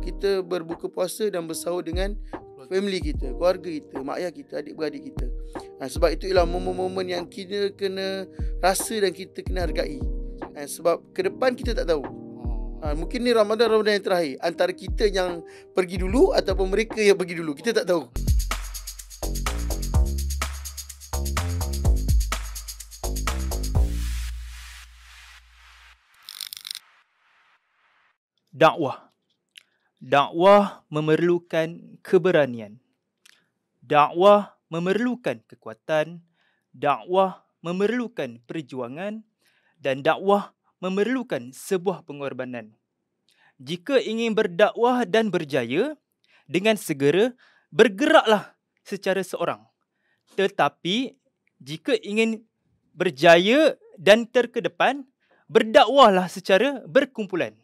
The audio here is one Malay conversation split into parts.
kita berbuka puasa dan bersahur dengan family kita, keluarga kita, mak ayah kita, adik-beradik kita. Sebab itu ialah momen-momen yang kita kena rasa dan kita kena hargai. Sebab ke depan kita tak tahu. Mungkin ni Ramadan yang terakhir. Antara kita yang pergi dulu ataupun mereka yang pergi dulu. Kita tak tahu. Dakwah memerlukan keberanian. Dakwah memerlukan kekuatan. Dakwah memerlukan perjuangan. Dan dakwah memerlukan sebuah pengorbanan. Jika ingin berdakwah dan berjaya, dengan segera bergeraklah secara seorang. Tetapi jika ingin berjaya dan terkedepan, berdakwahlah secara berkumpulan.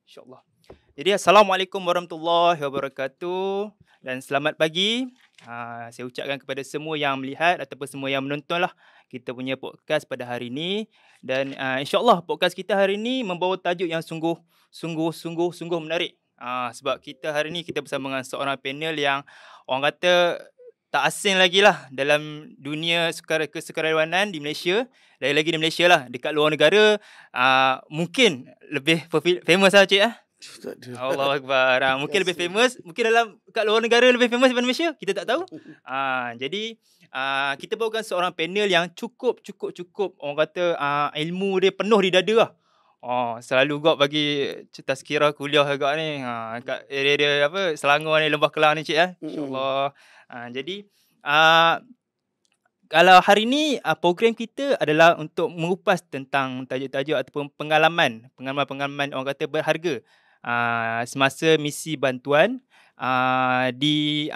InsyaAllah. Jadi Assalamualaikum warahmatullahi wabarakatuh dan selamat pagi. Saya ucapkan kepada semua yang melihat ataupun semua yang menontonlah kita punya podcast pada hari ini. Dan insyaAllah podcast kita hari ini membawa tajuk yang sungguh menarik. Sebab kita hari ini kita bersama dengan seorang panel yang orang kata tak asing lagi lah dalam dunia kesukarelawanan di Malaysia. Lagi-lagi di Malaysia lah. Dekat luar negara mungkin lebih famous lah cik . Allahu Akbar. Mungkin lebih famous. Mungkin kat luar negara lebih famous daripada Malaysia. Kita tak tahu. Jadi kita bawakan seorang panel yang cukup orang kata ilmu dia penuh di dada lah. Selalu gak bagi tazkirah kuliah agak ni kat area Selangor ni, Lembah Kelang ni cik . InsyaAllah. Jadi kalau hari ni program kita adalah untuk mengupas tentang tajuk-tajuk ataupun pengalaman orang kata berharga semasa misi bantuan di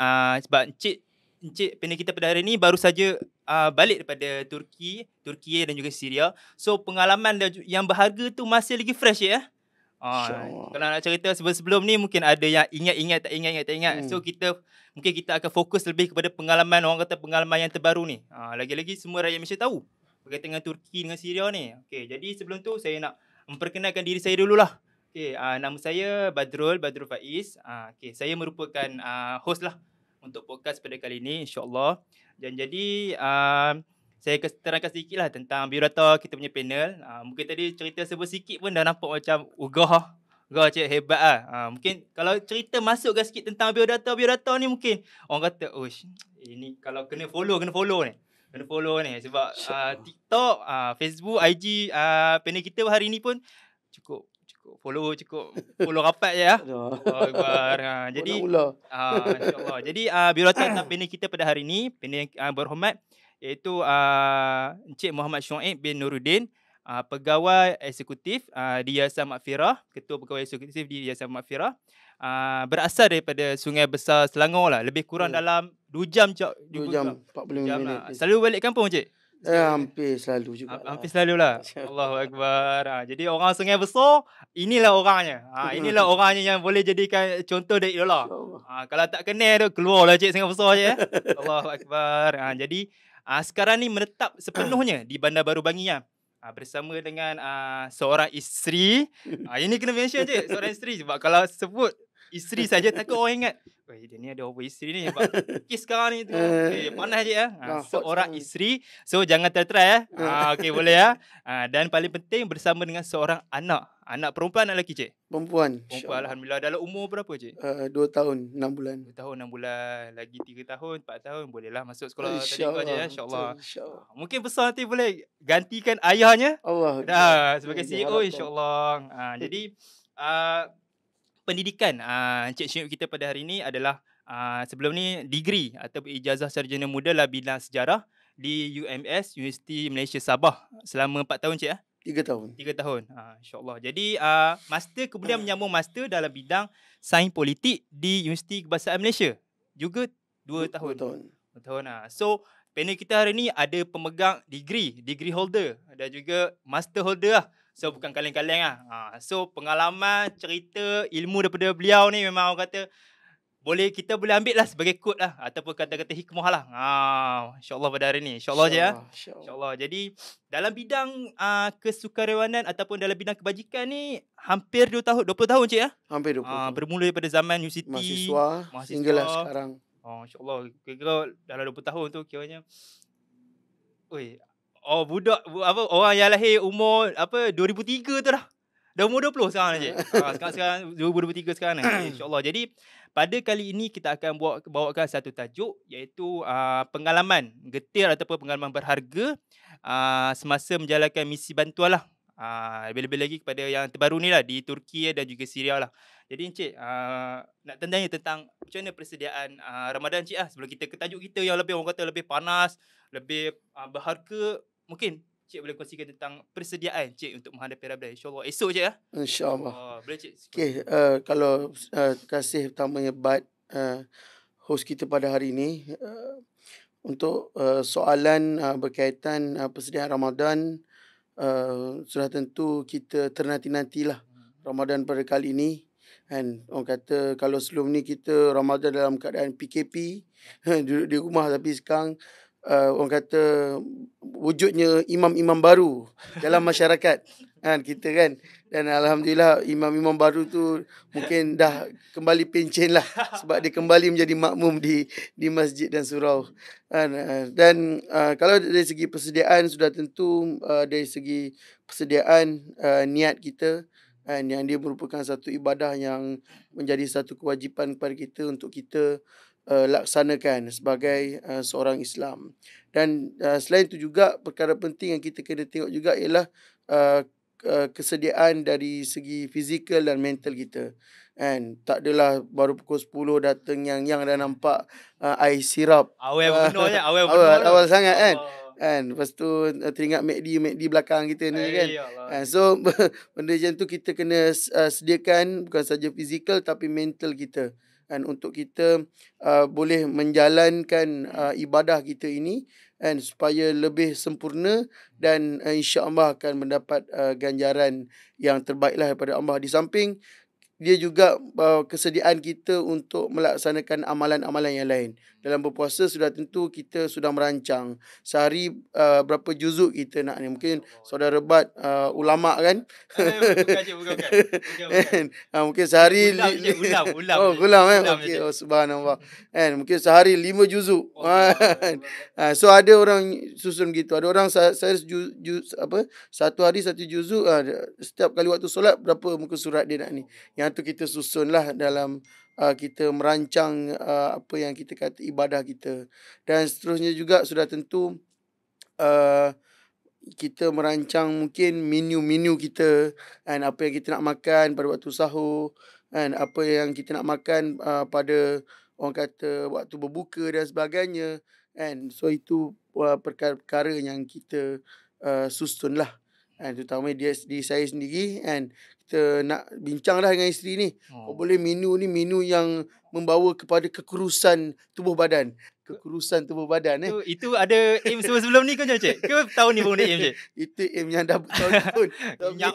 sebab encik panel kita pada hari ni baru saja balik daripada Turki dan juga Syria. So pengalaman yang berharga tu masih lagi fresh ya. Kalau nak cerita sebelum ni mungkin ada yang ingat tak ingat. So mungkin kita akan fokus lebih kepada pengalaman orang kata pengalaman yang terbaru ni. Lagi-lagi semua rakyat Malaysia tahu berkaitan dengan Turki dengan Syria ni. Okey, jadi sebelum tu saya nak memperkenalkan diri saya dululah. Okey, nama saya Badrul Faiz. Okey, saya merupakan host lah untuk podcast pada kali ini insya-Allah. Dan jadi saya terangkan sedikit lah tentang biodata kita punya panel. Mungkin tadi cerita sikit pun dah nampak macam Gah cik hebat lah. Mungkin kalau cerita masukkan sikit tentang biodata ni mungkin orang kata ini kalau kena follow ni. Sebab TikTok, Facebook, IG panel kita hari ni pun cukup follow rapat je ya. Jadi insya-Allah. Jadi biodata tentang panel kita pada hari ni, panel yang berhormat iaitu Encik Muhammad Syuaib bin Nuruddin, pegawai eksekutif di Yayasan Maghfirah, ketua pegawai eksekutif di Yayasan Maghfirah, berasal daripada Sungai Besar Selangor lah, lebih kurang dalam 2 jam 2 jam 45 minit. Selalu balik kampung cik? Hampir selalu juga. Hampir selalu lah. Allahu Akbar. Jadi orang Sungai Besar, inilah orangnya. Inilah orangnya yang boleh jadikan contoh dan idola. Kalau tak kenal tu, keluarlah cik Sungai Besar je. Allahu Akbar. Jadi sekarang ni menetap sepenuhnya di Bandar Baru Bangi bersama dengan seorang isteri. Ini kena mention cik, seorang isteri. Sebab kalau sebut isteri saja takut orang ingat, dia ni ada apa isteri ni? Sebab kes sekarang ni tu panas je seorang isteri. So jangan try okey boleh dan paling penting bersama dengan seorang anak perempuan, anak lelaki cik? Perempuan. Alhamdulillah. Dalam umur berapa cik? 2 tahun 6 bulan. 2 tahun 6 bulan. Lagi 3 tahun 4 tahun bolehlah masuk sekolah tadika je insya-Allah. Mungkin besar nanti boleh gantikan ayahnya. Allah. Sebagai CEO insya-Allah. Jadi pendidikan Encik Syuaib kita pada hari ini adalah sebelum ni degree atau ijazah sarjana muda dalam bidang sejarah di UMS, Universiti Malaysia Sabah selama 4 tahun cik 3 tahun. 3 tahun. InsyaAllah. Jadi master kemudian menyambung master dalam bidang sains politik di Universiti Kebangsaan Malaysia. Juga 2 tahun. 2 tahun. So panel kita hari ni ada pemegang degree holder dan juga master holder lah. So bukan kaleng-kaleng lah. So pengalaman, cerita, ilmu daripada beliau ni memang orang kata kita boleh ambil lah sebagai quote lah ataupun kata-kata hikmah lah. InsyaAllah pada hari ni. InsyaAllah je ya. InsyaAllah. InsyaAllah. Jadi dalam bidang kesukarelawanan ataupun dalam bidang kebajikan ni hampir 20 tahun cik ya. Hampir 20 tahun. Bermula daripada zaman universiti, Mahasiswa hinggalah sekarang. InsyaAllah. Kira dalam 20 tahun tu kiranya. Budak orang yang lahir umur 2003 tu dah. Dah umur 20 sekarang cik. Sekarang 2023 sekarang ni. InsyaAllah. Jadi pada kali ini kita akan bawakan satu tajuk iaitu pengalaman getir ataupun pengalaman berharga semasa menjalankan misi bantuan lah. Lebih-lebih lagi kepada yang terbaru ni lah di Turki dan juga Syria lah. Jadi Encik nak tanya tentang macam mana persediaan Ramadan Encik sebelum kita ke tajuk kita yang lebih orang kata lebih panas, lebih berharga. Mungkin Cik boleh kongsikan tentang persediaan Cik untuk menghadapi Ramadan. InsyaAllah esok Cik ya. InsyaAllah. Boleh Cik. Okey, kalau terima kasih pertamanya Bad host kita pada hari ini. Untuk soalan berkaitan persediaan Ramadan, sudah tentu kita ternanti-nantilah Ramadan pada kali ini. Kan orang kata kalau sebelum ni kita Ramadan dalam keadaan PKP, duduk di rumah, tapi sekarang orang kata wujudnya imam-imam baru dalam masyarakat kan kita kan. Dan alhamdulillah imam-imam baru tu mungkin dah kembali pencen lah sebab dia kembali menjadi makmum di masjid dan surau. Dan kalau dari segi persediaan sudah tentu dari segi persediaan niat kita yang dia merupakan satu ibadah yang menjadi satu kewajipan kepada kita untuk kita laksanakan sebagai seorang Islam. Dan selain itu juga perkara penting yang kita kena tengok juga ialah kesediaan dari segi fizikal dan mental kita. Kan tak adalah baru pukul 10 datang yang dah nampak air sirap. Awal benarnya, awal sangat kan. Kan lepas tu teringat McD belakang kita ni kan. So benda macam tu kita kena sediakan bukan saja fizikal tapi mental kita. Dan untuk kita boleh menjalankan ibadah kita ini dan supaya lebih sempurna dan insya-Allah akan mendapat ganjaran yang terbaiklah daripada Allah. Di samping dia juga kesediaan kita untuk melaksanakan amalan-amalan yang lain. Dalam berpuasa sudah tentu kita sudah merancang sehari berapa juzuk kita nak ni. Mungkin saudara Bad ulama kan. Bukan. Mungkin sehari ulam kan. Okey, subhanallah. Kan mungkin sehari 5 juzuk. So ada orang susun gitu. Ada orang saya satu hari 1 juzuk, setiap kali waktu solat berapa muka surat dia nak ni. Yang tu kita susunlah dalam kita merancang apa yang kita kata ibadah kita. Dan seterusnya juga sudah tentu kita merancang mungkin menu kita dan apa yang kita nak makan pada waktu sahur dan apa yang kita nak makan pada orang kata waktu berbuka dan sebagainya. And so itu perkara-perkara yang kita susunlah. Terutama di saya sendiri kan, kita nak bincang dah dengan isteri ni. Kau boleh menu ni menu yang membawa kepada kekurusan tubuh badan. Itu ada aim sebelum ni ke macam Cik? Ke tahun ni baru ada aim Cik? Itu aim yang dah bertahun-tahun.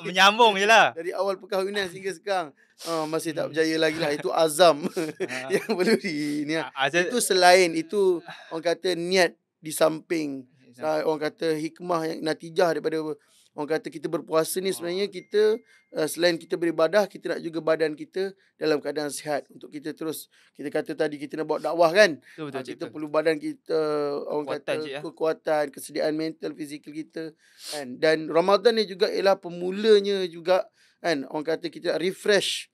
Menyambung je lah. Dari awal perkahwinan sehingga sekarang masih tak berjaya lagi lah. Itu azam yang perlu itu selain itu orang kata niat di samping. Orang kata hikmah yang natijah daripada orang kata kita berpuasa ni sebenarnya kita selain kita beribadah, kita nak juga badan kita dalam keadaan sihat untuk kita terus, kita kata tadi kita nak buat dakwah kan. Kita perlu badan kita orang kata kekuatan, kesediaan mental, fizikal kita kan. Dan Ramadan ni juga ialah pemulanya juga kan. Orang kata kita refresh,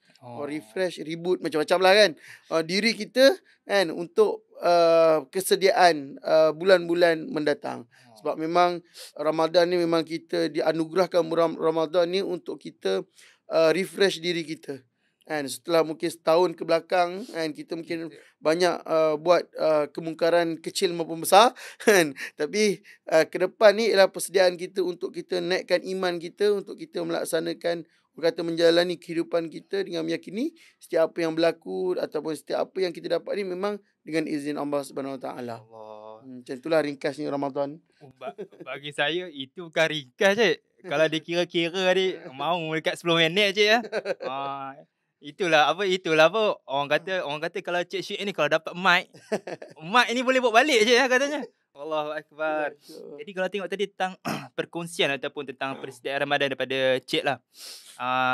reboot macam-macam lah kan. Diri kita kan untuk kesediaan bulan-bulan mendatang. Sebab memang Ramadan ni memang kita dianugerahkan Ramadan ni untuk kita refresh diri kita. And setelah mungkin setahun ke belakang and kita mungkin banyak buat kemungkaran kecil maupun besar kan. Tapi ke depan ni ialah persediaan kita untuk kita naikkan iman kita, untuk kita melaksanakan kata menjalani kehidupan kita dengan meyakini setiap apa yang berlaku ataupun setiap apa yang kita dapat ni memang dengan izin Allah Subhanahu Wa Taala. Macam itulah ringkasnya Ramadan. Bagi saya itu bukan ringkas Cik. Kalau dikira-kira ni mau dekat 10 minit Cik ya. Itulah apa orang kata kalau Cik Syed ni kalau dapat mic ni boleh bawa balik je katanya. Allahu akbar. Jadi kalau tengok tadi tentang perkongsian ataupun tentang persediaan Ramadan daripada Cik lah.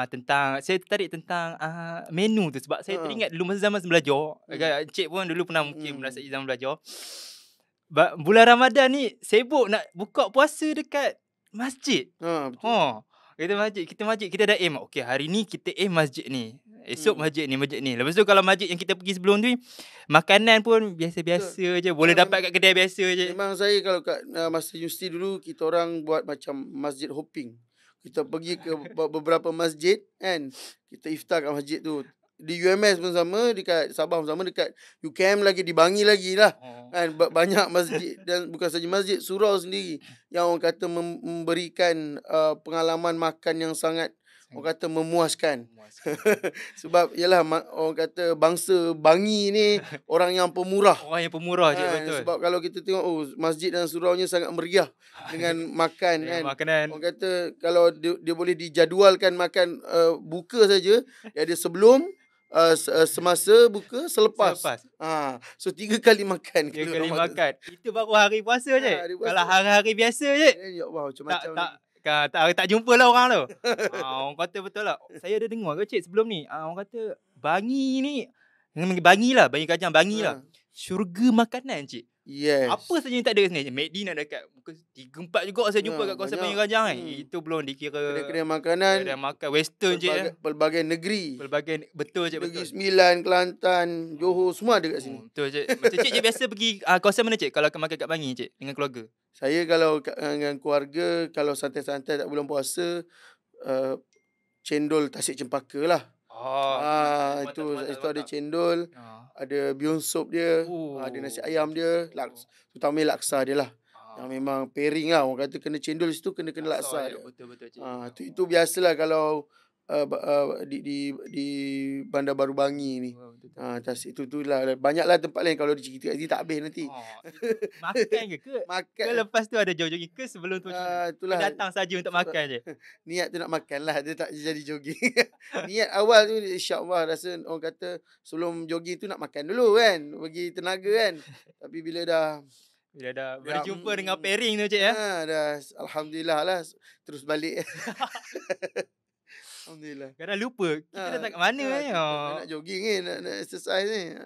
Tentang saya tertarik tentang menu tu sebab saya teringat dulu masa zaman belajar. Cik pun dulu pernah mungkin merasai zaman belajar. Bulan Ramadan ni sibuk nak buka puasa dekat masjid. Betul. Kita masjid kita dah aim. Okey, hari ni kita aim masjid ni. Esok masjid ni. Lepas tu kalau masjid yang kita pergi sebelum tu, makanan pun biasa-biasa je. Boleh dapat kat kedai biasa je. Memang saya kalau kat masa universiti dulu, kita orang buat macam masjid hopping. Kita pergi ke beberapa masjid kan. Kita iftar kat masjid tu. Di UMS pun sama, dekat Sabah pun sama, dekat UKM lagi, di Bangi lagi lah. Kan, banyak masjid dan bukan saja masjid, surau sendiri yang orang kata memberikan pengalaman makan yang sangat orang kata memuaskan. Sebab yalah orang kata bangsa Bangi ni orang yang pemurah. Orang yang pemurah je, betul. Sebab kalau kita tengok masjid dan suraunya sangat meriah dengan makan kan. Makanan. Orang kata kalau dia boleh dijadualkan makan buka saja, dia ada sebelum, semasa buka, selepas. So 3 kali makan. 3 kali makan. Itu baru hari puasa je. Kalau hari-hari biasa je, ya Allah, macam-macam tak jumpa lah orang tu. Orang kata betul lah. Saya ada dengar ke Cik sebelum ni. Orang kata Bangi ni, Bangi Kajang Bangi lah. Syurga makanan Cik. Yes. Apa saja yang tak ada kat sini. McD nak dekat 3-4 juga saya jumpa kat kawasan Bangi Kajang kan. Itu belum dikira kedai makanan. Kedai makan western je. Pelbagai negeri. Betul Cik, betul. Negeri Sembilan, Kelantan, Johor, semua ada kat sini. Betul Cik. Macam Cik biasa pergi kawasan mana Cik kalau makan kat Bangi Cik dengan keluarga? Saya kalau dengan keluarga, kalau santai-santai tak bulan puasa, cendol Tasik Cempaka lah. Itu ada cendol, ada bihun sup dia, ada nasi ayam dia, terutama laksa dia lah. Yang memang pairing lah. Orang kata kena cendol situ, kena laksa dia. Betul Cik. Itu biasalah kalau di Bandar Baru Bangi ni. Tasik tu lah. Banyaklah tempat lain kalau dicerita nanti tak habis nanti. Makan ke? Makan. Ke lepas tu ada jogging ke sebelum tu? Itulah. Datang saja untuk makan je. Niat tu nak makan lah. Dia tak jadi jogging. Niat awal tu insya-Allah rasa orang kata sebelum jogging tu nak makan dulu kan. Bagi tenaga kan. Tapi bila dah berjumpa dengan pairing tu Cik ya. Dah alhamdulillah lah terus balik. Alhamdulillah. Kadang lupa kita dah kat mana ni. Nak jogging ni, nak exercise ni.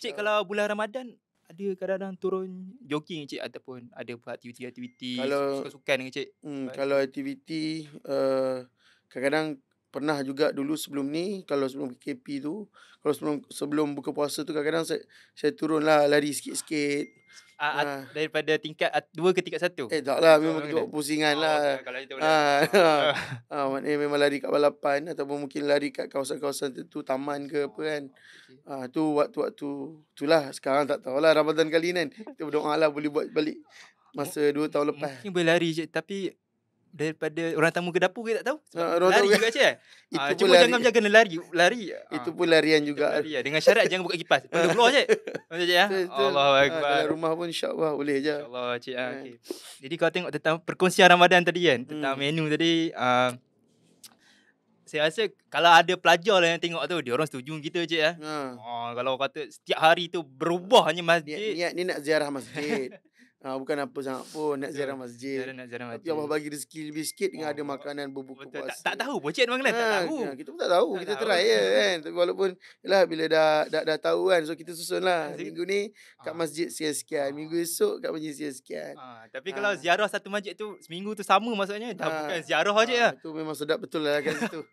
Cik kalau bulan Ramadan ada kadang-kadang turun jogging Cik ataupun ada buat aktiviti sukan-sukan dengan Cik? Kalau aktiviti kadang-kadang pernah juga dulu sebelum ni, kalau sebelum PKP tu, kalau sebelum buka puasa tu kadang-kadang saya turunlah lari sikit-sikit. Daripada tingkat 2 ke tingkat 1? Taklah, memang kita buat pusingan lah. Kalau itu boleh. Maknanya memang lari kat balapan ataupun mungkin lari kat kawasan-kawasan tu, taman ke apa kan. Tu waktu-waktu itulah. Sekarang tak tahulah Ramadan kali ni kan. Kita berdoa lah boleh buat balik masa 2 tahun lepas. Mungkin boleh lari je, tapi daripada orang tamu ke dapur kita tak tahu. Lari juga Cik. Cuma jangan kena lari. Itu pun larian juga. Dengan syarat jangan buka kipas. Perlu keluar Cik. Macam Cik ya. Allahu akbar. Dalam rumah pun insya-Allah boleh je. InsyaAllah Cik. Okay. Jadi kalau tengok tentang perkongsian Ramadan tadi kan, tentang menu tadi, saya rasa kalau ada pelajar lah yang tengok tu, dia orang setuju kita Cik ya. Kalau kata setiap hari tu berubah hanya masjid. Niat ni nak ziarah masjid. Bukan apa sangat pun nak ziarah masjid. Tapi Allah bagi rezeki lebih sikit dengan ada makanan berbuka puasa. Tak tahu pun Cik makanan tak tahu. Kita pun tak tahu. Kita try je kan. Tapi walaupun yalah bila dah tahu kan, so kita susun lah. Minggu ni kat masjid sekian-sekian. Minggu esok kat masjid sekian-sekian. Tapi kalau ziarah satu masjid tu seminggu tu sama maksudnya dah bukan ziarah je lah. Itu memang sedap betul lah kat situ.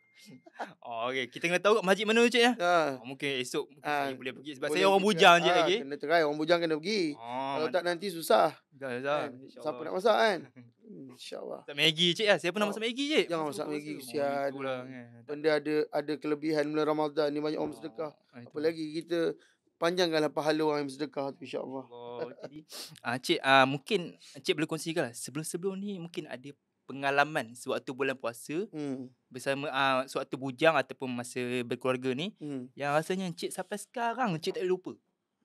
Okey, kita kena tahu kat masjid mana Cik ya. Mungkin esok saya boleh pergi sebab saya orang Bujang je lagi. Kena try, orang Bujang kena pergi. Kalau tak nanti susah. Siapa nak masak kan? InsyaAllah. Tak Maggi Cik lah. Saya pernah masak Maggi Cik. Jangan masak Maggi, kesian. Benda ada kelebihan bulan Ramadan ni, banyak orang bersedekah. Apa lagi kita panjangkanlah pahala orang yang bersedekah tu insya-Allah. Jadi Cik mungkin Cik boleh kongsikan lah. Sebelum ni mungkin ada pengalaman sewaktu bulan puasa bersama sewaktu bujang ataupun masa berkeluarga ni yang rasanya Cik sampai sekarang Cik tak boleh lupa.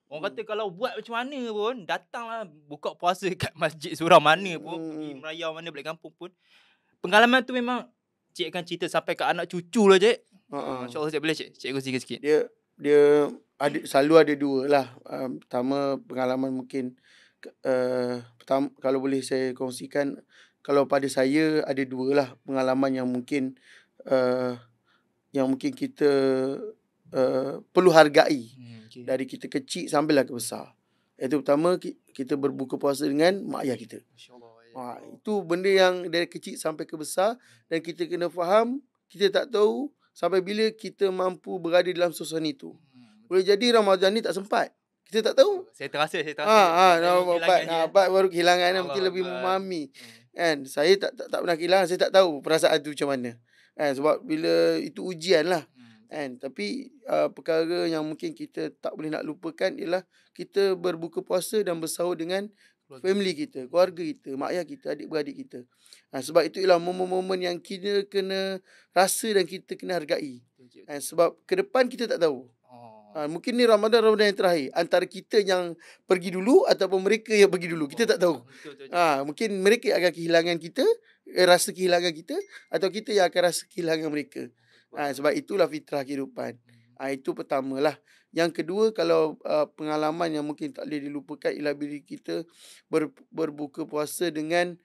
Orang kata kalau buat macam mana pun, datanglah buka puasa kat masjid surau mana pun, pergi merayau mana balik kampung pun, pengalaman tu memang Cik akan cerita sampai ke anak cucu lah Cik. InsyaAllah Cik, boleh Cik kongsikan sikit. Dia selalu ada dua lah. Pertama, pengalaman mungkin pertama, kalau boleh saya kongsikan, kalau pada saya ada dua lah pengalaman yang mungkin kita perlu hargai dari kita kecil sampailah ke besar. Iaitu pertama, kita berbuka puasa dengan mak ayah kita. Itu benda yang dari kecil sampai ke besar, dan kita kena faham, kita tak tahu sampai bila kita mampu berada dalam suasana itu. Boleh jadi Ramadan ni tak sempat. Kita tak tahu. Saya terasa. Baru kehilangan mungkin lebih memahami. Kan, saya tak pernah kehilangan, saya tak tahu perasaan tu macam mana. Sebab bila itu ujian lah. Tapi perkara yang mungkin kita tak boleh nak lupakan ialah kita berbuka puasa dan bersahur dengan family kita, keluarga kita, mak ayah kita, adik-beradik kita. Sebab itu ialah momen-momen yang kita kena rasa dan kita kena hargai. Sebab ke depan kita tak tahu. Mungkin ni Ramadan yang terakhir. Antara kita yang pergi dulu ataupun mereka yang pergi dulu. Kita tak tahu. Mungkin mereka akan kehilangan kita, rasa kehilangan kita, atau kita yang akan rasa kehilangan mereka. Sebab itulah fitrah kehidupan. Itu pertamalah. Yang kedua, kalau pengalaman yang mungkin tak boleh dilupakan ialah bila kita berbuka puasa dengan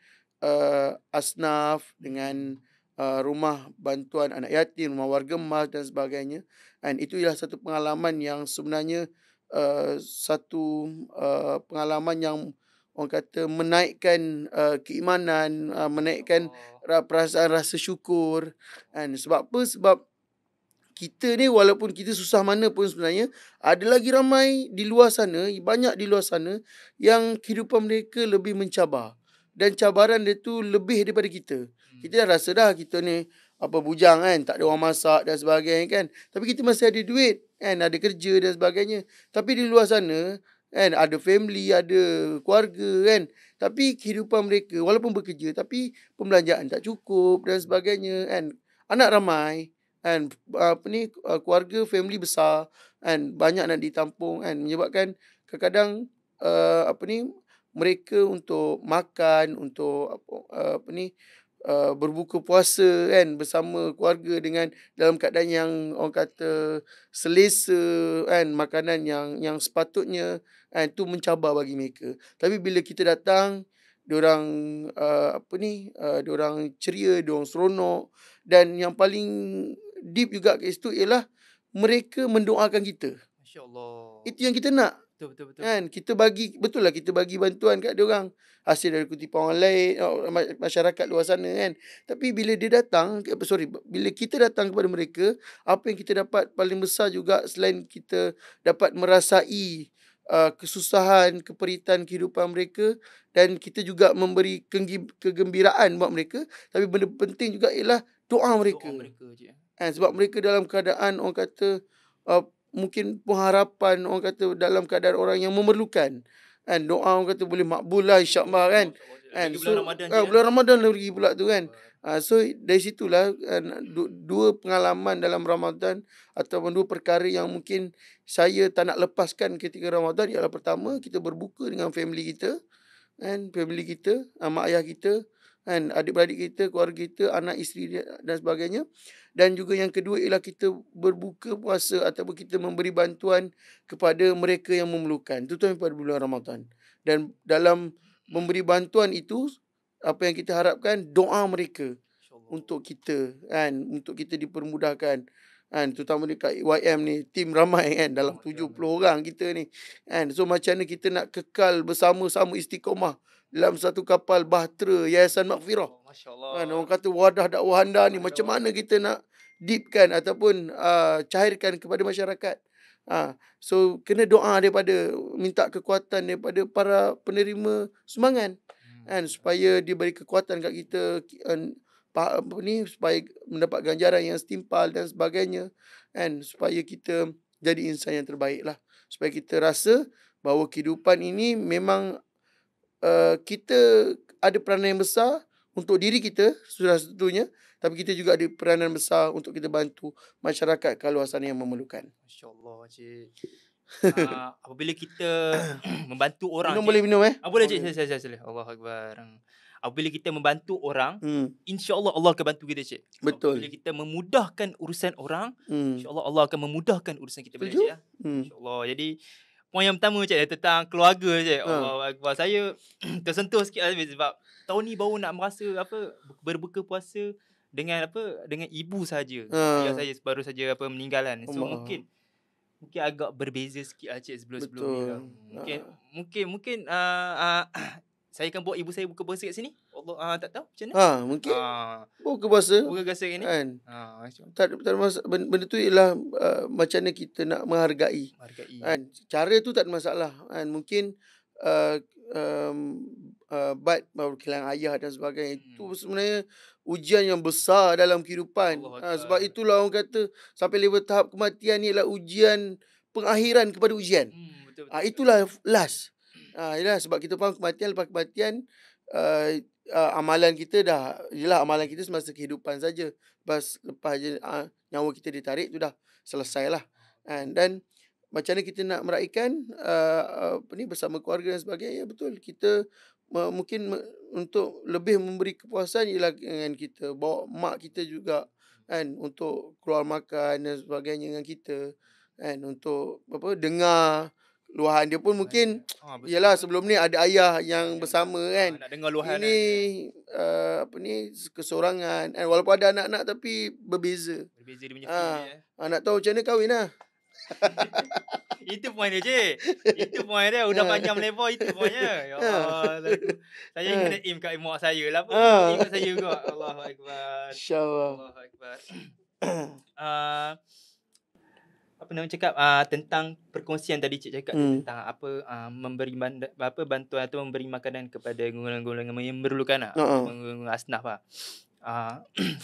asnaf, dengan rumah bantuan anak yatim, rumah warga emas dan sebagainya. Itu ialah satu pengalaman yang sebenarnya satu pengalaman yang orang kata menaikkan keimanan, menaikkan perasaan rasa syukur. Sebab apa? Sebab kita ni walaupun kita susah mana pun sebenarnya, ada lagi ramai di luar sana, banyak di luar sana yang kehidupan mereka lebih mencabar. Dan cabaran dia tu lebih daripada kita. Kita dah rasa dah kita ni bujang kan, tak ada orang masak dan sebagainya kan. Tapi kita masih ada duit kan, ada kerja dan sebagainya. Tapi di luar sana kan, ada family, ada keluarga kan. Tapi kehidupan mereka walaupun bekerja, tapi pembelanjaan tak cukup dan sebagainya kan. Anak ramai kan, keluarga, family besar kan, banyak nak ditampung kan, menyebabkan kadang-kadang mereka untuk makan, untuk berbuka puasa kan bersama keluarga dengan dalam keadaan yang orang kata selesa kan, makanan yang sepatutnya kan, tu mencabar bagi mereka. Tapi bila kita datang, diorang diorang ceria, diorang seronok, dan yang paling deep juga kat situ ialah mereka mendoakan kita. Masya-Allah. Itu yang kita nak. Betul. Kan, kita bagi bantuan kat diorang hasil dari kutipan orang lain, masyarakat luar sana kan. Tapi bila bila kita datang kepada mereka, apa yang kita dapat paling besar juga selain kita dapat merasai kesusahan, keperitan kehidupan mereka, dan kita juga memberi kegembiraan buat mereka, tapi benda penting juga ialah doa mereka. Sebab mereka dalam keadaan orang kata mungkin pengharapan, orang kata dalam keadaan orang yang memerlukan. Doa orang kata boleh makbul lah insya-Allah kan. Bulan Ramadan lagi pula tu kan. So dari situlah dua pengalaman dalam Ramadan ataupun dua perkara yang mungkin saya tak nak lepaskan ketika Ramadan ialah pertama, kita berbuka dengan family kita kan, family kita, mak ayah kita kan, adik-beradik kita, keluarga kita, anak isteri dan sebagainya. Dan juga yang kedua ialah kita berbuka puasa ataupun kita memberi bantuan kepada mereka yang memerlukan, terutama pada bulan Ramadan. Dan dalam memberi bantuan itu, apa yang kita harapkan, doa mereka untuk kita kan, untuk kita dipermudahkan kan, terutama dekat YM ni, tim ramai kan, dalam 70 orang kita ni kan. So macam mana kita nak kekal bersama-sama istiqamah dalam satu kapal bahtera Yayasan Maghfirah. Kan, orang kata wadah dakwah anda ni macam mana kita nak deepkan ataupun cairkan kepada masyarakat. So kena doa minta kekuatan daripada para penerima sumbangan kan, supaya dia beri kekuatan kat kita supaya mendapat ganjaran yang setimpal dan sebagainya kan, supaya kita jadi insan yang terbaik lah, supaya kita rasa bahawa kehidupan ini memang kita ada peranan yang besar untuk diri kita sudah tentunya, tapi kita juga ada peranan besar untuk kita bantu masyarakat kat luar sana yang memerlukan. Masya-Allah cik. Apabila kita membantu orang, boleh minum boleh cik, saya. Allahu Akbar. apabila kita membantu orang, Hmm. insya-Allah Allah akan bantu kita, Cik. Betul. Apabila kita memudahkan urusan orang, Hmm. insya-Allah Allah akan memudahkan urusan kita balik, Setuju? Cik ya. Hmm. Insya-Allah. Jadi poin yang pertama, Cik, tentang keluarga, Cik. Ha. Allahu akbar. Saya tersentuh sikit lah sebab tahun ni baru nak merasa berbuka puasa dengan dengan ibu saja. Ayah Ha. saya baru saja meninggal kan. So Allah. mungkin agak berbeza sikit lah, Cik, sebelum-sebelum ni lah. Betul. Mungkin saya akan bawa ibu saya buka puasa kat sini. Allah tak tahu macam mana. Mungkin buka puasa Buka puasa kat ni. kan. Macam Tak ada masalah. Benda tu ialah macam mana kita nak menghargai. Kan. Cara tu tak ada masalah kan. Mungkin Bat baru kehilangan ayah dan sebagainya. Itu sebenarnya ujian yang besar dalam kehidupan. Sebab itulah orang kata sampai level tahap kematian ni ialah ujian pengakhiran kepada ujian. Betul. Itulah last. Yalah, sebab kita faham kematian, lepas kematian amalan kita amalan kita semasa kehidupan saja. Lepas je nyawa kita ditarik tu dah selesai lah. Dan macam mana kita nak meraihkan bersama keluarga dan sebagainya. Ya, betul. Kita mungkin untuk lebih memberi kepuasan ialah dengan kita bawa mak kita juga kan, untuk keluar makan dan sebagainya dengan kita kan, untuk dengar luahan dia pun mungkin yalah sebelum ni ada ayah yang bersama kan. Nak dengar luahan ini kesorangan kan, walaupun ada anak-anak tapi berbeza dia punya feel. Nak tahu macam mana kahwin lah. Itu poin dia, Cik. Itu poin dia. Udah panjang melebar, itu poinnya. Ya Allah. Saya kena aim kat mak saya lah. Aim kat saya juga. Allahu akbar. InsyaAllah. Allahu akbar. Apa nama cakap tentang perkongsian tadi, Cik cakap tentang memberi bantuan atau memberi makanan kepada golongan-golongan yang memerlukan golongan asnaf lah.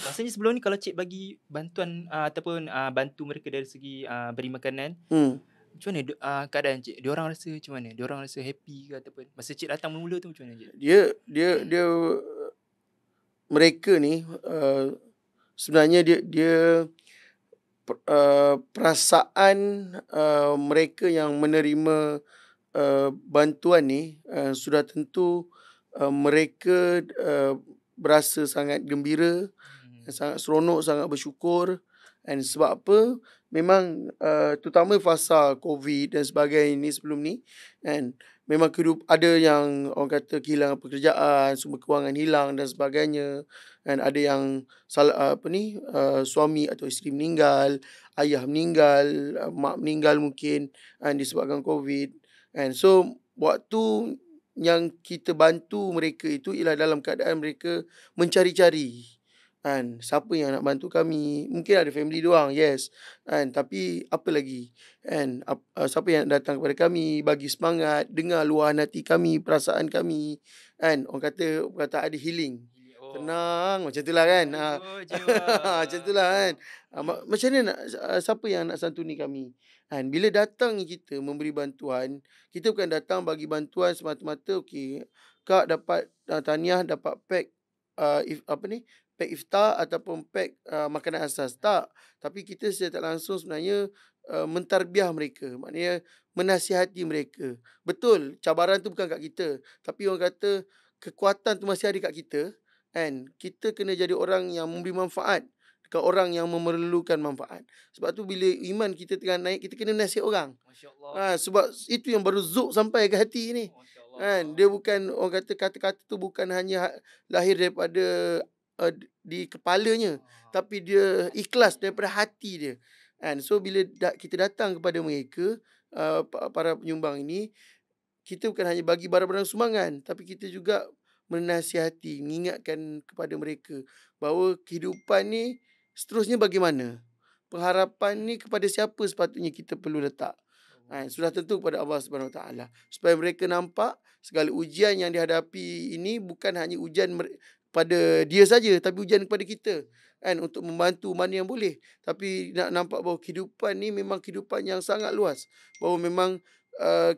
Rasanya sebelum ni kalau Cik bagi bantuan ataupun bantu mereka dari segi beri makanan, macam mana keadaan Cik? Diorang rasa macam mana? Diorang rasa happy ke ataupun masa Cik datang mula tu macam mana, Cik? Dia mereka ni sebenarnya dia perasaan mereka yang menerima bantuan ni sudah tentu mereka berasa sangat gembira, sangat seronok, sangat bersyukur. Dan sebab apa? Memang terutama fasa COVID dan sebagainya ni sebelum ni kan, memang ada yang orang kata kehilangan pekerjaan, sumber kewangan hilang dan sebagainya. Dan ada yang suami atau isteri meninggal, ayah meninggal, mak meninggal mungkin disebabkan COVID. And so waktu yang kita bantu mereka itu ialah dalam keadaan mereka mencari-cari kan, siapa yang nak bantu kami. Mungkin ada family diorang, yes kan, tapi apa lagi kan, siapa yang datang kepada kami, bagi semangat, dengar luahan hati kami, perasaan kami kan. Orang kata ada healing, tenang macam itulah kan. Macam itulah kan. Macam mana nak siapa yang nak santuni kami kan. Bila datang kita memberi bantuan, kita bukan datang bagi bantuan semata-mata okey kak dapat tahniah, dapat pack pack iftar ataupun pack makanan asas. Tak. Tapi kita secara tak langsung sebenarnya mentarbiah mereka. Maknanya menasihati mereka. Betul, cabaran tu bukan kat kita. Tapi orang kata kekuatan tu masih ada kat kita. Kan? Kita kena jadi orang yang memberi manfaat dekat orang yang memerlukan manfaat. Sebab tu bila iman kita tengah naik, kita kena nasihat orang. Sebab itu yang baru zuk sampai ke hati ni. Kan? Dia bukan, orang kata kata-kata tu bukan hanya lahir daripada di kepalanya, tapi dia ikhlas daripada hati dia. And so bila kita datang kepada mereka, para penyumbang ini, kita bukan hanya bagi barang-barang sumbangan, tapi kita juga menasihati, mengingatkan kepada mereka bahawa kehidupan ni seterusnya bagaimana, pengharapan ni kepada siapa sepatutnya kita perlu letak. Sudah tentu kepada Allah Subhanahu Wa Taala, supaya mereka nampak segala ujian yang dihadapi ini bukan hanya ujian pada dia saja, tapi ujian kepada kita kan, untuk membantu mana yang boleh. Tapi nak nampak bahawa kehidupan ni memang kehidupan yang sangat luas, bahawa memang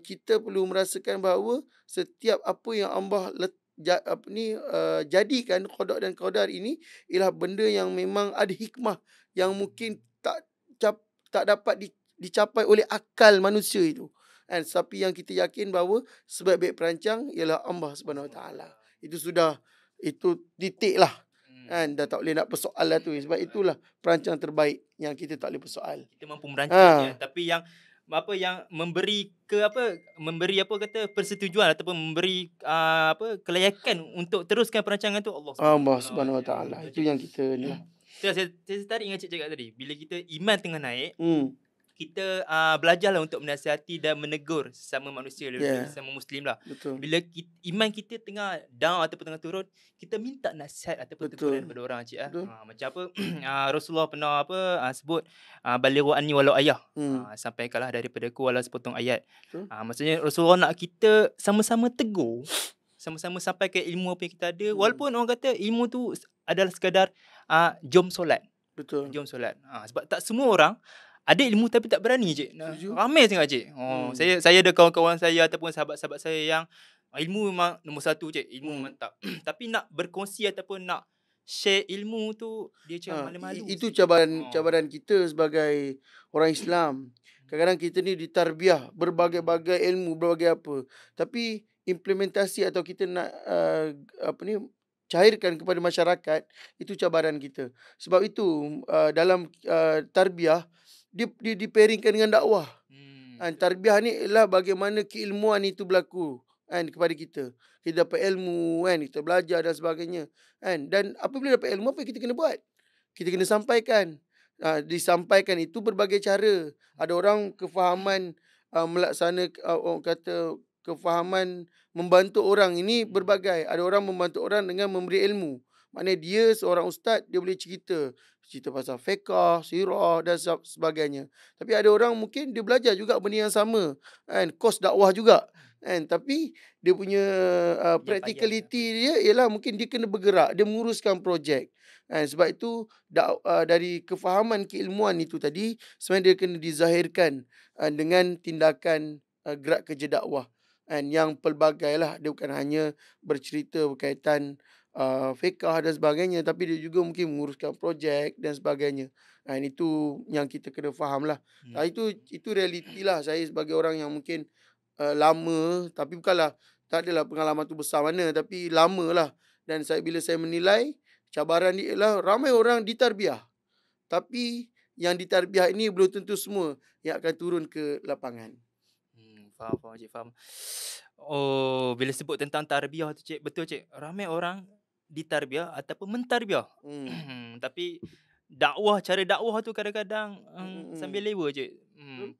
kita perlu merasakan bahawa setiap apa yang Allah jadikan qada dan qadar ini ialah benda yang memang ada hikmah yang mungkin tak dapat dicapai oleh akal manusia itu. Tapi yang kita yakin bahawa sebaik-baik perancang ialah Allah Subhanahu Wa Taala. Itu sudah itu titik lah. Kan dah tak boleh nak persoal lah tu. Sebab itulah perancang terbaik yang kita tak boleh persoal. Kita mampu merancang tapi yang memberi persetujuan ataupun memberi kelayakan untuk teruskan perancangan tu Allah Subhanahu Wa Taala. Itu yang kita ni lah. Saya tarik dengan cik cakap tadi, bila kita iman tengah naik, kita belajarlah untuk menasihati dan menegur sesama manusia, sesama Muslim lah. Betul. Bila iman kita tengah down ataupun tengah turun, kita minta nasihat ataupun teguran daripada orang, cik. Macam apa Rasulullah pernah sebut, balighu anni walau ayah, sampaikanlah daripada ku walau sepotong ayat. Maksudnya Rasulullah nak kita sama-sama tegur, sama-sama sampaikan ilmu apa yang kita ada, walaupun orang kata ilmu tu adalah sekadar jom solat. Betul. Jom solat. Sebab tak semua orang ada ilmu tapi tak berani, cik. Ramai sangat, cik. Saya ada kawan-kawan saya ataupun sahabat-sahabat saya yang ilmu memang nombor satu, cik. Ilmu memang tak. Tapi nak berkongsi ataupun nak share ilmu tu, dia macam malu-malu. Itu cabaran kita sebagai orang Islam. Kadang-kadang kita ni ditarbiah berbagai-bagai ilmu, berbagai apa. Tapi implementasi atau kita nak cairkan kepada masyarakat, itu cabaran kita. Sebab itu dalam tarbiyah dia dipairingkan dengan dakwah. Tarbiyah ni ialah bagaimana keilmuan itu berlaku kepada kita. Kita dapat ilmu, kita belajar dan sebagainya. Dan apabila dapat ilmu, apa yang kita kena buat? Kita kena sampaikan. Disampaikan itu berbagai cara. Ada orang kefahaman orang kata kefahaman membantu orang ini berbagai. Ada orang membantu orang dengan memberi ilmu. Maknanya dia seorang ustaz, dia boleh cerita pasal fiqh, sirah dan sebagainya. Tapi ada orang mungkin dia belajar juga benda yang sama, kos dakwah juga, tapi dia punya practicality dia ialah mungkin dia kena bergerak, dia menguruskan projek. Sebab itu dari kefahaman keilmuan itu tadi, sebenarnya dia kena dizahirkan dengan tindakan gerak kerja dakwah yang pelbagai lah. Dia bukan hanya bercerita berkaitan fiqh dan sebagainya, tapi dia juga mungkin menguruskan projek dan sebagainya. Itu yang kita kena faham lah. Itu realiti lah. Saya sebagai orang yang mungkin lama, tapi bukanlah tak adalah pengalaman tu besar mana, tapi lama lah. Dan bila saya menilai, cabaran ni ialah ramai orang ditarbiah, tapi yang ditarbiah ini belum tentu semua yang akan turun ke lapangan. Faham, cik, faham. Bila sebut tentang tarbiyah tu, cik, betul, cik. Ramai orang ditarbiah ataupun mentarbiah. Tapi cara dakwah tu kadang-kadang sambil lewa, cik.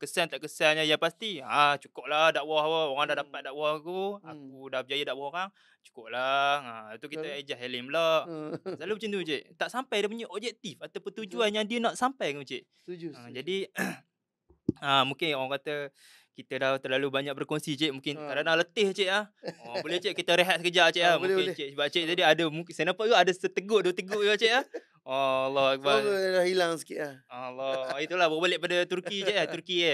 Kesan tak kesannya, ya pasti cukuplah dakwah, orang dah dapat dakwah aku dah berjaya dakwah orang, cukuplah. Itu kita ejah helim pula. Selalu macam tu, cik. Tak sampai dia punya objektif ataupun tujuan yang dia nak sampai, cik. Setuju. Jadi mungkin orang kata kita dah terlalu banyak berkongsi, cik. Mungkin kadang-kadang letih, cik. Boleh, cik, kita rehat sekejap, cik. Mungkin, cik. Sebab cik tadi ada, mungkin saya nampak juga ada seteguk, dua teguk juga, cik. Allah Akbar. Dah hilang sikit lah. Allah. Itulah baru balik pada Turki, cik. Turki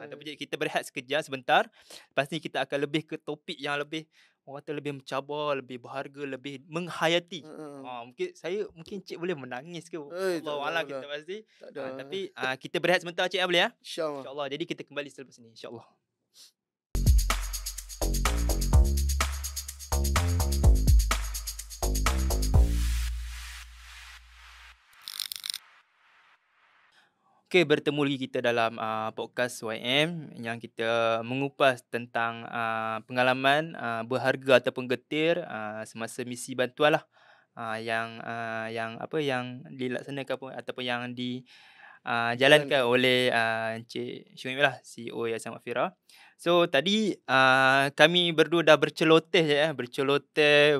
Tapi cik, kita berehat sekejap sebentar. Lepas ni kita akan lebih ke topik yang lebih, orang kata lebih mencabar, lebih berharga, lebih menghayati. Mungkin cik boleh menangis ke? Wallahualam, kita pasti. Tapi kita berehat sebentar, cik, boleh ya? InsyaAllah. Jadi kita kembali selepas ni, insyaAllah. Okay, bertemu lagi kita dalam podcast YM yang kita mengupas tentang pengalaman berharga ataupun getir semasa misi bantuan lah, yang dilaksanakan ataupun yang dijalankan oleh Encik Syuib lah, CEO Yayasan Waqfirah. So tadi kami berdua dah berceloteh,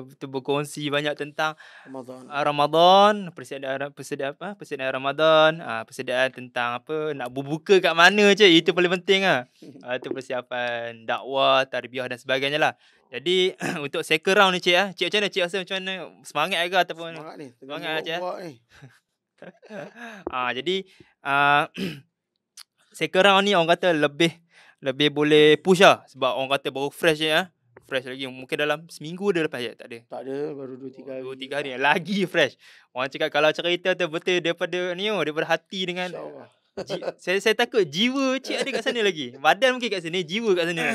berkongsi banyak tentang Ramadan, persediaan Ramadan, persediaan tentang nak berbuka kat mana, cik. Itu paling penting lah. Itu persiapan dakwah, tarbiyah dan sebagainya lah. Jadi untuk second round ni, cik, cik macam mana? Cik rasa macam mana? Semangat ke ataupun? Semangat ni. Semangat cik. Jadi second round ni orang kata lebih boleh push lah. Sebab orang kata baru fresh je. Fresh lagi. Mungkin dalam seminggu dia lepas je. Tak ada, baru 2-3 hari. 2-3 hari lagi fresh. Orang cakap kalau cerita tu betul daripada hati dengan saya takut jiwa cik ada kat sana lagi. Badan mungkin kat sini, jiwa kat sana.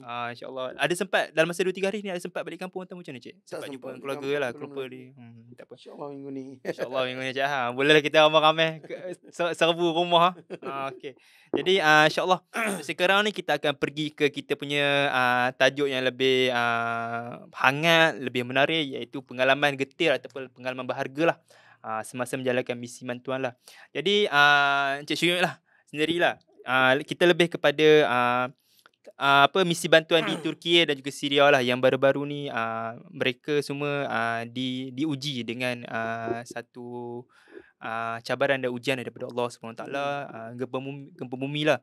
InsyaAllah. Ada sempat dalam masa 2-3 hari ni ada sempat balik kampung atau macam mana, cik? Tak Sempat jumpa sempat dengan balik keluarga kampung, lah, belum keluarga lagi. dia. Tak apa. InsyaAllah minggu ni. InsyaAllah minggu ni, cik. Bolehlah kita ramai-ramai serbu rumah. Okey. Jadi insyaAllah untuk sekarang ni kita akan pergi ke kita punya tajuk yang lebih hangat, lebih menarik, iaitu pengalaman getir ataupun pengalaman berharga lah semasa menjalankan misi bantuan lah. Jadi Encik Syuib lah sendirilah. Kita lebih kepada misi bantuan di Turki dan juga Syria lah yang baru-baru ni mereka semua diuji dengan satu cabaran dan ujian daripada Allah SWT, gempa bumi lah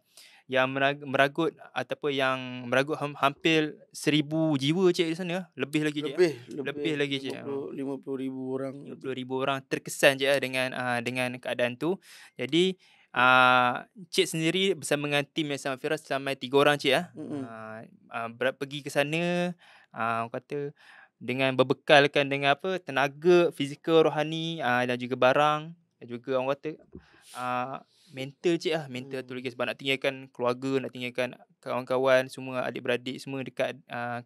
yang meragut ataupun yang meragut hampir 1,000 jiwa, cik, di sana. Lebih lagi, cik. Lebih lagi, cik. 50,000 orang. 50,000 orang terkesan, cik, dengan keadaan tu. Jadi cik sendiri bersama dengan tim yang sama Firas sampai 3 orang, cik. Pergi ke sana, orang kata dengan berbekalkan dengan tenaga fizikal, rohani, dan juga barang, dan juga orang kata mental, cik lah. Mental tu lagi sebab nak tinggalkan keluarga, nak tinggalkan kawan-kawan semua, adik-beradik semua dekat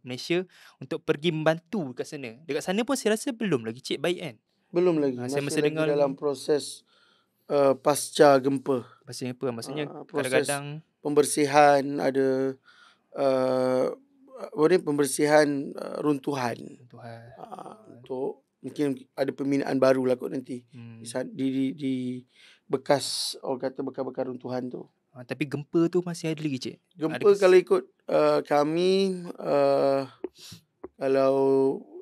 Malaysia untuk pergi membantu dekat sana. Dekat sana pun saya rasa belum lagi, cik, baik kan? Belum lagi. Saya Masih masa lagi dengar dalam proses pasca gempa. Pasca gempa. Maksudnya Proses kadang-kadang pembersihan, ada pembersihan runtuhan. Untuk mungkin ada pembinaan baru lah kot nanti. Di bekas, orang kata bekas-bekas runtuhan tu. Tapi gempa tu masih ada lagi, cik? Gempa kalau ikut kami, kalau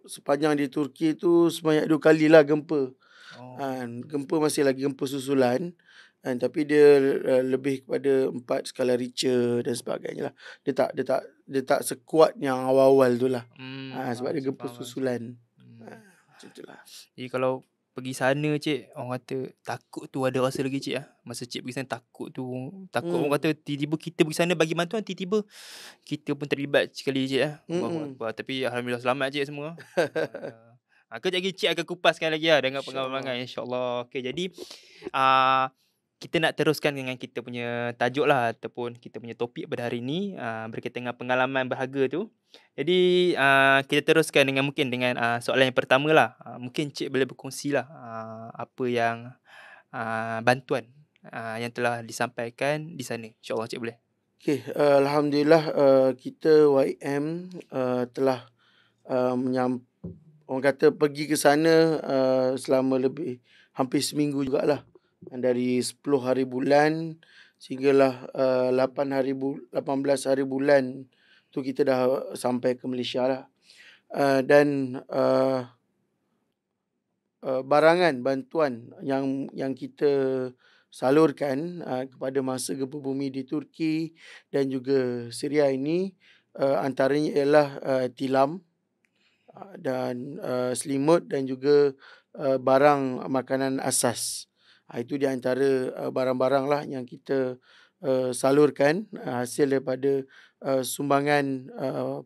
sepanjang di Turki tu sebanyak 2 kali lah gempa. Gempa masih lagi gempa susulan. Tapi dia lebih kepada 4 skala Richter dan sebagainya lah. Dia tak sekuat yang awal-awal tu lah. Sebab dia gempa susulan. Macam tu lah. Jadi kalau pergi sana, cik, orang kata takut tu ada rasa lagi, cik. Masa cik pergi sana takut tu. Takut orang kata tiba-tiba kita pergi sana bagi bantuan, tiba-tiba kita pun terlibat sekali, cik. Tapi alhamdulillah selamat, cik, semua. Kejap lagi cik akan kupaskan lagi dengan pengalaman, insyaAllah. Okay, jadi kita nak teruskan dengan kita punya tajuk lah, ataupun kita punya topik pada hari ni berkaitan dengan pengalaman berharga tu. Jadi kita teruskan dengan soalan yang pertama lah. Mungkin cik boleh berkongsi lah apa yang bantuan yang telah disampaikan di sana. InsyaAllah cik boleh. Okay, alhamdulillah kita YM telah orang kata pergi ke sana selama hampir seminggu jugalah. Dari 10 hari bulan sehinggalah 18 hari bulan tu kita dah sampai ke Malaysia lah. Dan barangan bantuan yang kita salurkan kepada mangsa gempa bumi di Turki dan juga Syria ini antaranya ialah tilam dan selimut dan juga barang makanan asas. Itu di antara barang-barang lah yang kita salurkan hasil daripada sumbangan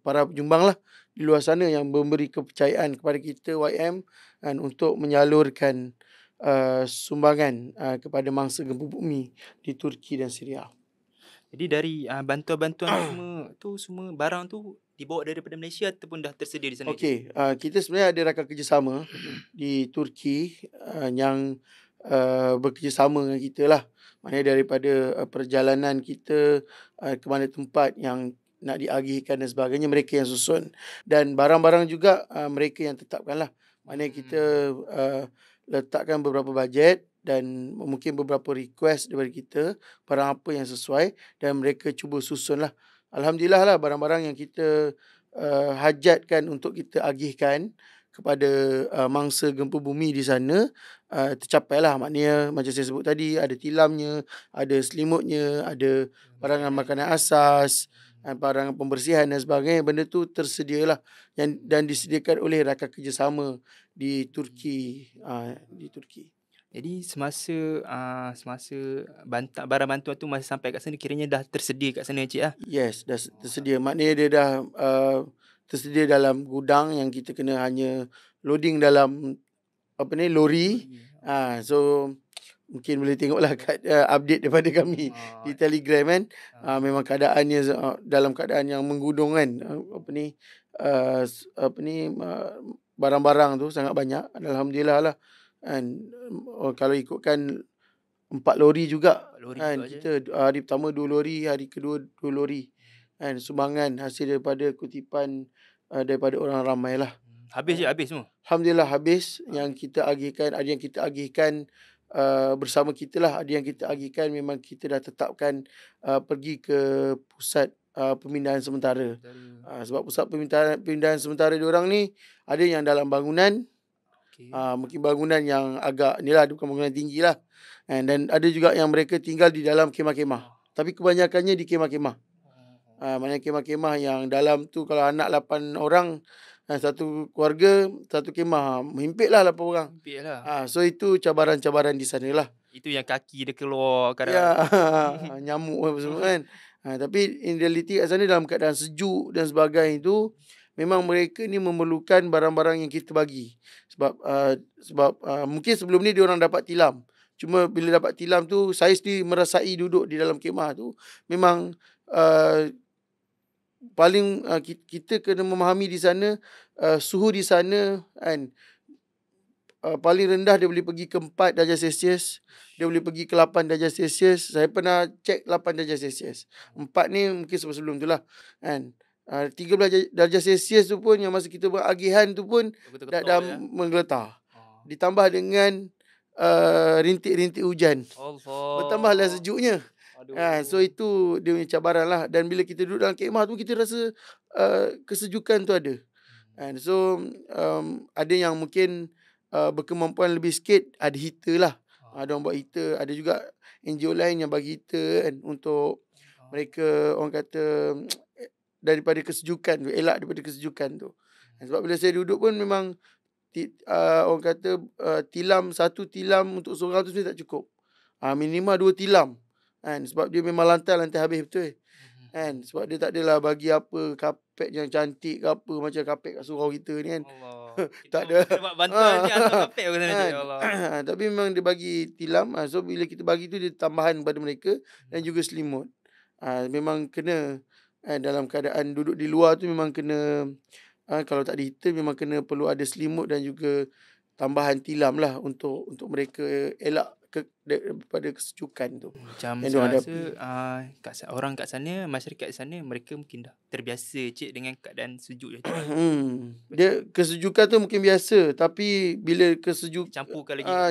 para penyumbang lah di luar sana yang memberi kepercayaan kepada kita YM untuk menyalurkan sumbangan kepada mangsa gempa bumi di Turki dan Syria. Jadi dari bantuan-bantuan semua barang tu dibawa daripada Malaysia ataupun dah tersedia di sana? Okey, kita sebenarnya ada rakan kerjasama di Turki yang bekerjasama dengan kita lah. Maknanya daripada perjalanan kita ke mana tempat yang nak diagihkan dan sebagainya, mereka yang susun. Dan barang-barang juga mereka yang tetapkan lah. Maknanya kita letakkan beberapa bajet dan mungkin beberapa request daripada kita, barang apa yang sesuai, dan mereka cuba susun lah. Alhamdulillah lah, barang-barang yang kita hajatkan untuk kita agihkan kepada mangsa gempa bumi di sana tercapai lah. Maknanya macam saya sebut tadi, ada tilamnya, ada selimutnya, ada barangan makanan asas, barangan pembersihan dan sebagainya. Benda tu tersedia lah dan disediakan oleh rakan kerjasama di Turki. Jadi semasa barang bantuan tu masih sampai kat sana, kiranya dah tersedia kat sana, cik lah? Yes, dah tersedia. Maknanya dia dah tersedia dalam gudang yang kita kena hanya loading dalam lori. So mungkin boleh tengoklah kat update daripada kami di Telegram kan. Memang keadaannya dalam keadaan yang menggunung kan. Barang-barang tu sangat banyak. Alhamdulillah lah. And kalau ikutkan 4 lori juga. 4 lori Kan juga kita hari pertama 2 lori, hari kedua 2 lori. Kan sumbangan hasil daripada kutipan daripada orang ramai lah. Habis je, habis semua. Alhamdulillah habis. Yang kita agihkan, ada yang kita agihkan bersama kita lah. Ada yang kita agihkan memang kita dah tetapkan pergi ke pusat pemindahan sementara. Sebab pusat pemindahan sementara diorang ni ada yang dalam bangunan. Mungkin bangunan yang agak ni lah, bukan bangunan tinggi lah. Dan ada juga yang mereka tinggal di dalam kemah-kemah. Tapi kebanyakannya di kemah-kemah. Maknanya kemah-kemah yang dalam tu kalau anak 8 orang, satu keluarga, satu kemah, menghimpit lah 8 orang. So itu cabaran-cabaran di sana lah. Itu yang kaki dia keluar kadang. Ya, nyamuk apa semua kan. Tapi in reality kat sana dalam keadaan sejuk dan sebagainya itu, memang mereka ni memerlukan barang-barang yang kita bagi. Sebab mungkin sebelum ni diorang dapat tilam. Cuma bila dapat tilam tu, saya sendiri merasai duduk di dalam kemah tu, memang paling kita kena memahami di sana suhu di sana kan, paling rendah dia boleh pergi ke 4 darjah Celsius, dia boleh pergi ke 8 darjah Celsius. Saya pernah cek 8 darjah Celsius. 4 ni mungkin sebelum tu lah kan. 13 darjah Celsius tu pun yang masa kita buat agihan tu pun dah menggeletar. Ditambah dengan rintik-rintik hujan. Bertambahlah sejuknya. So itu dia punya cabaran lah. Dan bila kita duduk dalam kemah tu, kita rasa kesejukan tu ada. So ada yang mungkin berkemampuan lebih sikit, ada heater lah. Ada orang buat heater. Ada juga NGO lain yang bagi heater kan, untuk mereka, orang kata, daripada kesejukan tu, elak daripada kesejukan tu. Sebab bila saya duduk pun memang orang kata satu tilam untuk seorang tu sebenarnya tak cukup. Minimal 2 tilam kan, sebab dia memang lantai habis betul kan. Sebab dia tak adalah bagi apa kapet yang cantik ke apa macam kapet kat surau kita ni kan. Tak ada. Buat bantuan ni asal kapet ke sana je. Allah. Tapi memang dia bagi tilam. So bila kita bagi tu, dia tambahan pada mereka dan juga selimut. Memang kena dalam keadaan duduk di luar tu, memang kena kalau tak ada heater, memang kena perlu ada selimut dan juga tambahan tilam lah untuk mereka elak daripada kesejukan tu. Macam saya rasa orang kat sana, masyarakat sana, mereka mungkin dah terbiasa dengan keadaan sejuk je. Dia kesejukan tu mungkin biasa, tapi bila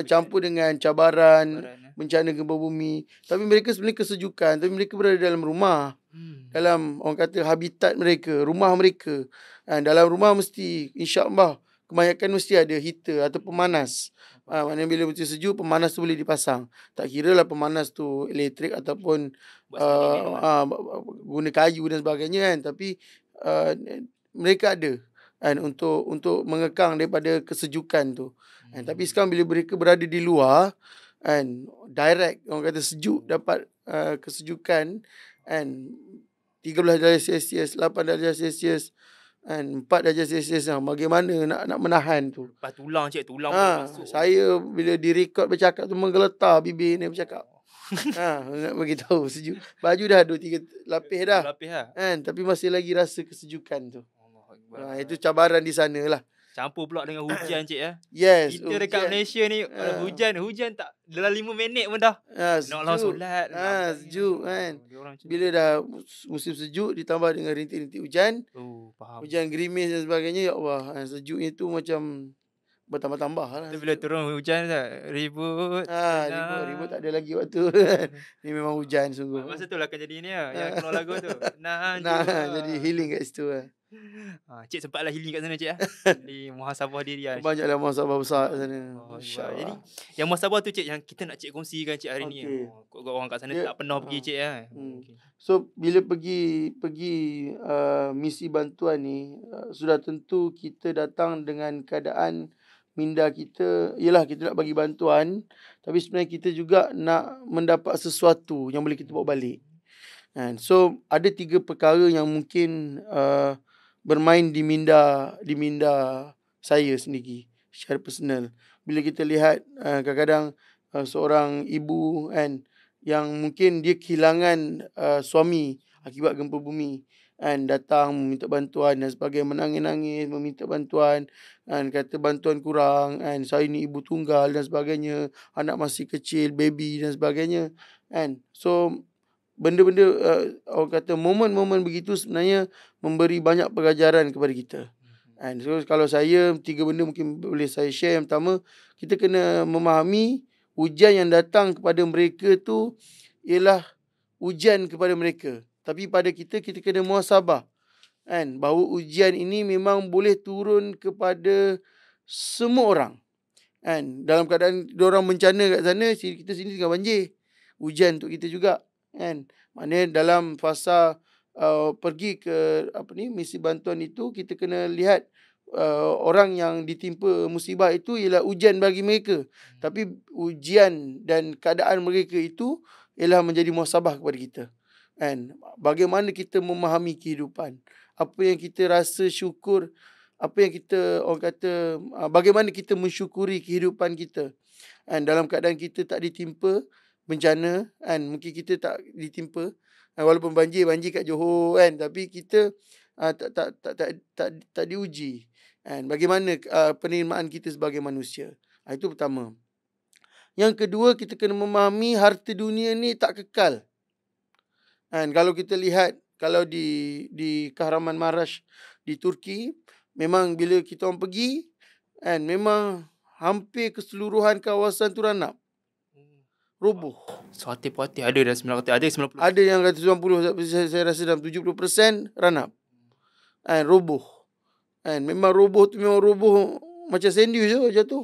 campur dengan cabaran, bencana gempa bumi, tapi mereka sebenarnya kesejukan, tapi mereka berada dalam rumah. Dalam orang kata habitat mereka, rumah mereka. Dalam rumah mesti, insya-Allah, kebanyakan mesti ada heater atau pemanas. Maknanya bila betul sejuk, pemanas tu boleh dipasang. Tak kira lah pemanas tu elektrik ataupun guna kayu dan sebagainya kan. Tapi mereka ada kan, untuk mengekang daripada kesejukan tu. Tapi sekarang bila mereka berada di luar kan, direct orang kata sejuk, dapat kesejukan kan, 13 darjah Celsius, 8 darjah Celsius, 4 darjah Celsius, bagaimana nak menahan tu. Lepas tulang masuk. Saya bila direkod bercakap tu menggeletar bibir ni bercakap. Nak bagi tahu sejuk. Baju dah 2-3 lapis dah. Kan, tapi masih lagi rasa kesejukan tu. Itu cabaran di sana lah. Campur pula dengan hujan Yes. Kita dekat Malaysia ni hujan tak dalam 5 minit pun dah. Nak langsung solat. Sejuk kan. Bila dah musim sejuk ditambah dengan rintik-rintik hujan. Faham. Hujan gerimis dan sebagainya, ya Allah. Sejuknya tu macam bertambah-tambah lah. Bila turun hujan ribut. Ribut tak ada lagi waktu. Ni memang hujan sungguh. Masa tu lah akan jadi ni lah, yang keluar lagu tu. Jadi healing kat situ lah. Cik sempatlah healing kat sana cik di muhasabah diri lah. Banyaklah muhasabah besar kat sana. Jadi yang muhasabah tu cik, yang kita nak cik kongsikan cik hari ni. Orang kat sana tak pernah pergi cik So bila pergi misi bantuan ni, sudah tentu kita datang dengan keadaan minda kita ialah kita nak bagi bantuan, tapi sebenarnya kita juga nak mendapat sesuatu yang boleh kita bawa balik. So ada 3 perkara yang mungkin bermain di minda saya sendiri secara personal. Bila kita lihat kadang-kadang seorang ibu kan, yang mungkin dia kehilangan suami akibat gempa bumi kan, datang meminta bantuan dan sebagainya, menangis-nangis meminta bantuan kan, kata bantuan kurang kan, saya ni ibu tunggal dan sebagainya, anak masih kecil, baby dan sebagainya kan. So benda-benda orang kata momen-momen begitu sebenarnya memberi banyak pelajaran kepada kita. And so kalau saya 3 benda mungkin boleh saya share. Yang pertama, kita kena memahami ujian yang datang kepada mereka tu ialah ujian kepada mereka. Tapi pada kita kena muhasabah kan, bahawa ujian ini memang boleh turun kepada semua orang. Kan, dalam keadaan diorang bencana kat sana, kita sini tengah banjir. Ujian untuk kita juga kan. Maknanya dalam fasa pergi ke misi bantuan itu, kita kena lihat orang yang ditimpa musibah itu ialah ujian bagi mereka. Tapi ujian dan keadaan mereka itu ialah menjadi muhasabah kepada kita. Kan? Bagaimana kita memahami kehidupan, apa yang kita rasa syukur, apa yang kita orang kata bagaimana kita mensyukuri kehidupan kita. Kan? Dalam keadaan kita tak ditimpa bencana kan, mungkin kita tak ditimpa walaupun banjir kat Johor kan, tapi kita tak diuji kan. Bagaimana penerimaan kita sebagai manusia. Itu pertama. Yang kedua, kita kena memahami harta dunia ni tak kekal. Kan, kalau kita lihat, kalau di Kahramanmaraş di Turki, memang bila kita orang pergi kan, memang hampir keseluruhan kawasan tu ranap, roboh. Sehati puati ada dah 90%, ada 90%. Ada yang kata 90%, saya rasa dalam 70% ranap. Kan, roboh. Kan, memang roboh tu memang roboh macam sandwich je jatuh.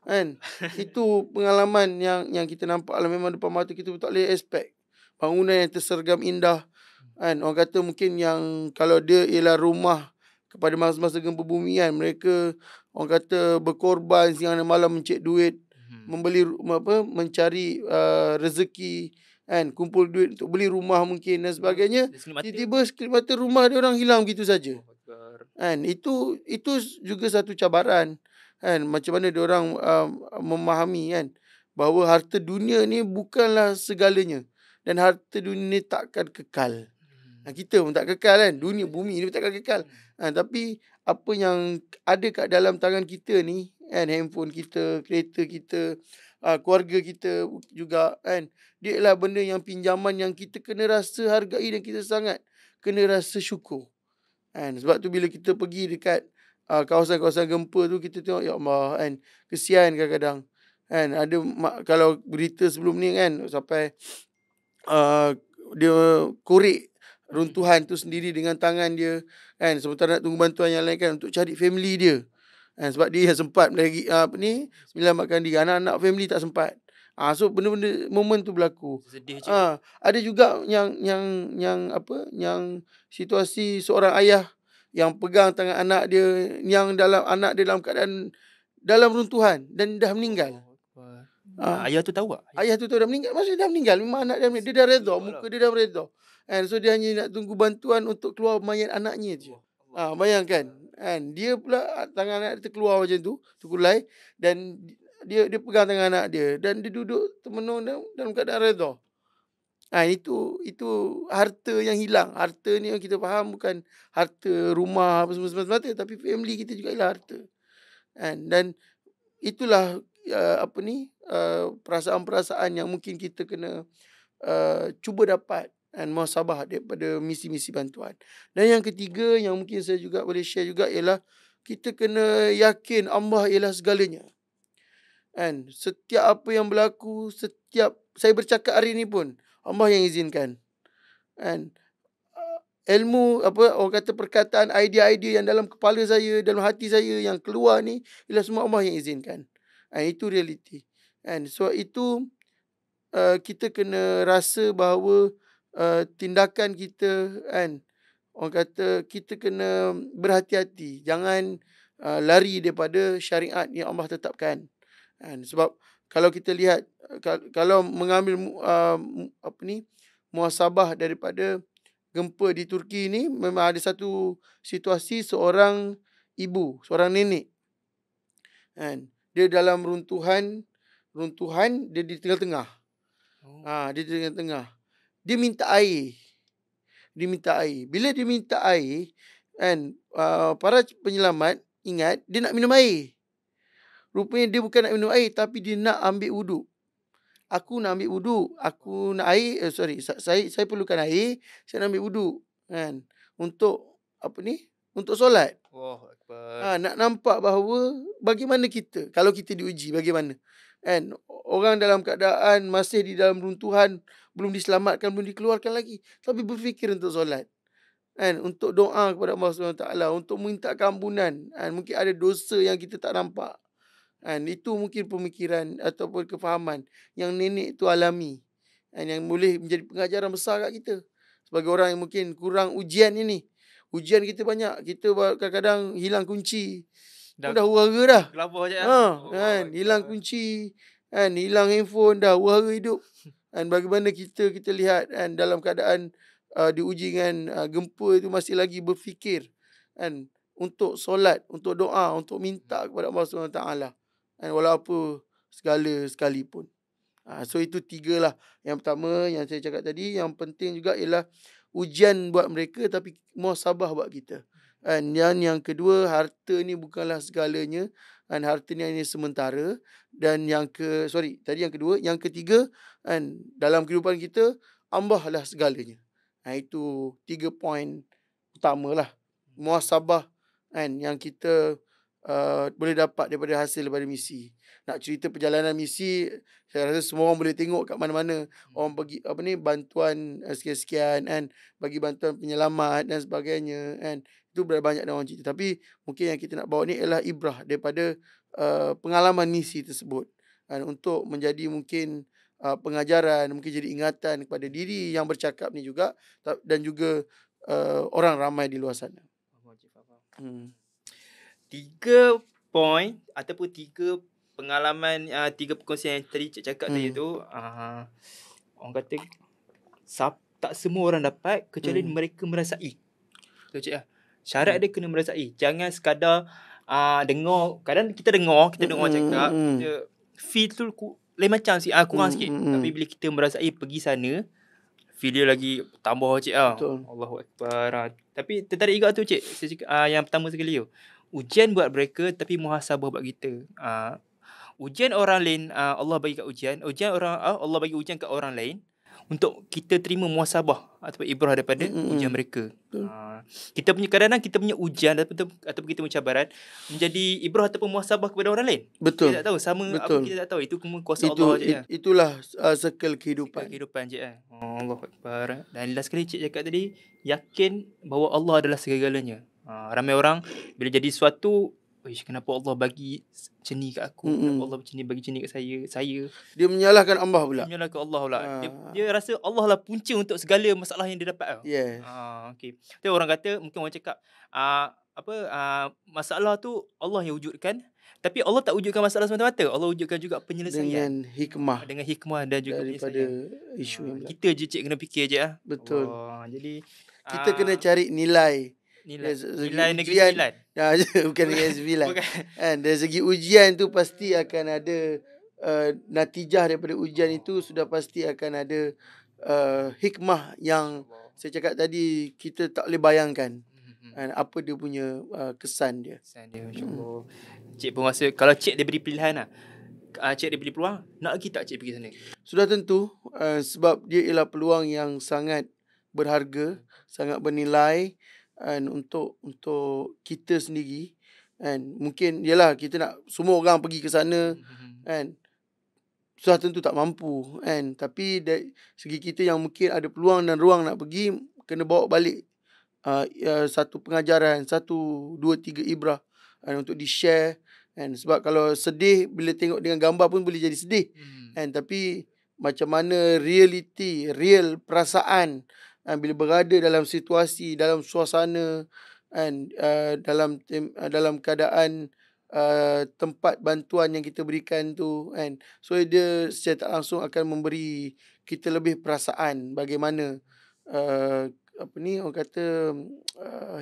Kan, itu pengalaman yang kita nampak lah, memang depan mata kita tak boleh expect. Bangunan yang tersergam indah kan, orang kata mungkin yang kalau dia ialah rumah kepada masa-masa gempa bumi kan, mereka orang kata berkorban siang dan malam mencari duit, membeli mencari rezeki kan, kumpul duit untuk beli rumah mungkin dan sebagainya. Tiba-tiba sekelip mata rumah dia orang hilang begitu saja. Kan, itu juga satu cabaran kan, macam mana dia orang memahami kan, bahawa harta dunia ni bukanlah segalanya. Dan harta dunia ni takkan kekal. Kita pun tak kekal kan. Dunia, bumi ni takkan kekal. Tapi apa yang ada kat dalam tangan kita ni kan, handphone kita, kereta kita, keluarga kita juga kan, dia ialah benda yang pinjaman yang kita kena rasa hargai dan kita sangat kena rasa syukur. Kan, sebab tu bila kita pergi dekat kawasan-kawasan gempa tu, kita tengok ya Allah kan, kesian kadang-kadang. Kan, ada kalau berita sebelum ni kan, sampai dia korek runtuhan tu sendiri dengan tangan dia kan, sementara nak tunggu bantuan yang lain kan, untuk cari family dia kan, sebab dia sempat lagi menyelamatkan diri, anak-anak family tak sempat. So benda-benda momen tu berlaku. Sedih je. Ada juga yang situasi seorang ayah yang pegang tangan anak dia, yang anak dia dalam keadaan dalam runtuhan dan dah meninggal. Ayah tu tahu tak? Ayah tu dah meninggal. Maksudnya dah meninggal. Memang anak dia meninggal. Dia dah redha. Muka dia dah redha. And so dia hanya nak tunggu bantuan untuk keluar mayat anaknya je. Bayangkan. And dia pula tangan anak dia terkeluar macam tu. Terkulai. Dan dia pegang tangan anak dia. Dan dia duduk termenung dalam keadaan redha. Itu harta yang hilang. Harta ni yang kita faham bukan harta rumah apa semata-mata. Tapi family kita juga ialah harta. Dan itulah perasaan-perasaan yang mungkin kita kena cuba dapat dan muhasabah daripada misi-misi bantuan. Dan yang ketiga yang mungkin saya juga boleh share juga ialah kita kena yakin Allah ialah segalanya. Kan, setiap apa yang berlaku, setiap saya bercakap hari ni pun Allah yang izinkan. Kan, ilmu orang kata perkataan, idea-idea yang dalam kepala saya, dalam hati saya yang keluar ni ialah semua Allah yang izinkan. Itu realiti. So itu kita kena rasa bahawa tindakan kita kan, orang kata kita kena berhati-hati, jangan lari daripada syariat yang Allah tetapkan. Sebab kalau kita lihat, kalau mengambil muhasabah daripada gempa di Turki ni, memang ada satu situasi seorang ibu, seorang nenek. Dia dalam runtuhan runtuhan, dia di tengah-tengah. Dia di tengah-tengah. Dia minta air. Bila dia minta air, kan, para penyelamat ingat dia nak minum air. Rupanya dia bukan nak minum air, tapi dia nak ambil wuduk. Aku nak ambil wuduk, aku nak air, saya perlukan air, saya nak ambil wuduk, kan, untuk untuk solat. Nak nampak bahawa bagaimana kita kalau kita diuji, bagaimana, kan, orang dalam keadaan masih di dalam runtuhan, belum diselamatkan, belum dikeluarkan lagi, tapi berfikir untuk solat, kan, untuk doa kepada Allah SWT, untuk minta keampunan, kan, mungkin ada dosa yang kita tak nampak, kan, itu mungkin pemikiran ataupun kefahaman yang nenek tu alami, kan, yang boleh menjadi pengajaran besar kat kita sebagai orang yang mungkin kurang ujian ini. Ujian kita banyak, kita kadang-kadang hilang kunci, dah hura dah. Gelabah je kan, hilang kunci, kan, hilang handphone, dah hura hidup. Dan bagaimana kita lihat, kan, dalam keadaan diuji dengan gempa itu masih lagi berfikir, kan, untuk solat, untuk doa, untuk minta kepada Allah SWT, kan, walaupun segala sekalipun. So itu 3 lah. Yang pertama yang saya cakap tadi, yang penting juga ialah ujian buat mereka tapi muhasabah buat kita. Dan yang kedua, harta ni bukanlah segalanya, dan harta ni hanya sementara. Dan yang kedua, yang ketiga, kan, dalam kehidupan kita Allah lah segalanya. Itu 3 poin utamalah muhasabah, kan, yang kita boleh dapat daripada hasil daripada misi. Nak cerita perjalanan misi, saya rasa semua orang boleh tengok kat mana-mana. Orang bagi bantuan sekian-sekian, kan, bagi bantuan penyelamat dan sebagainya, kan. Itu banyak orang cerita. Tapi mungkin yang kita nak bawa ni ialah ibrah daripada pengalaman misi tersebut, kan, untuk menjadi mungkin pengajaran, mungkin jadi ingatan kepada diri yang bercakap ni juga, dan juga orang ramai di luar sana. 3 poin ataupun 3 pengalaman, 3 perkongsian yang tadi Cik cakap tadi tu, orang kata tak semua orang dapat kecuali mereka merasai. Betul Cik lah. Syarat dia kena merasai. Jangan sekadar dengar. Kadang kita dengar orang cakap, kita feel tu lain macam sikit, kurang sikit. Tapi bila kita merasai, pergi sana, feel dia lagi tambah Cik lah. Allahu Akbar. Tapi tertarik juga tu Cik, saya cakap, yang pertama sekali tu, ujian buat mereka tapi muhasabah buat kita. Ujian orang lain, Allah bagi kat ujian orang, Allah bagi ujian kat orang lain untuk kita terima muhasabah ataupun ibrah daripada ujian mereka. Kita punya kadang-kadang kita punya ujian ataupun kita punya cabaran menjadi ibrah ataupun muhasabah kepada orang lain. Betul. Kita tak tahu sama apa, kita tak tahu. Itu kuasa Allah je. Itulah circle kehidupan. Kehidupan je. Allahu Akbar. Dan last kali Cik cakap tadi, yakin bahawa Allah adalah segala-galanya. Ramai orang bila jadi sesuatu, kenapa Allah bagi macam ni kat aku, kenapa Allah bagi macam ni kat saya. Dia menyalahkan Allah pula. Dia rasa Allah lah punca untuk segala masalah yang dia dapat. Yes. Okay. Tapi orang kata, mungkin orang cakap masalah tu Allah yang wujudkan, tapi Allah tak wujudkan masalah semata-mata. Allah wujudkan juga penyelesaian dengan hikmah dan juga daripada isu yang kita je Cik kena fikir je. Betul. Jadi kita kena cari nilai negeri sembilan. Bukan negeri sembilan. Kan, dari segi ujian tu pasti akan ada natijah daripada ujian itu, sudah pasti akan ada hikmah yang saya cakap tadi kita tak boleh bayangkan. Apa dia punya kesan dia. InsyaAllah. Cik pun rasa kalau Cik diberi pilihan lah, Cik diberi peluang, nak lagi tak Cik pergi sana? Sudah tentu, sebab dia ialah peluang yang sangat berharga, sangat bernilai, untuk kita sendiri. Mungkin yalah kita nak semua orang pergi ke sana, sudah tentu tak mampu, tapi dari segi kita yang mungkin ada peluang dan ruang nak pergi, kena bawa balik satu pengajaran, 1, 2, 3 ibrah, untuk di-share. Sebab kalau sedih, bila tengok dengan gambar pun boleh jadi sedih. Tapi macam mana real perasaan bila berada dalam situasi, dalam suasana, dalam keadaan tempat bantuan yang kita berikan tu, so dia secara tak langsung akan memberi kita lebih perasaan bagaimana orang kata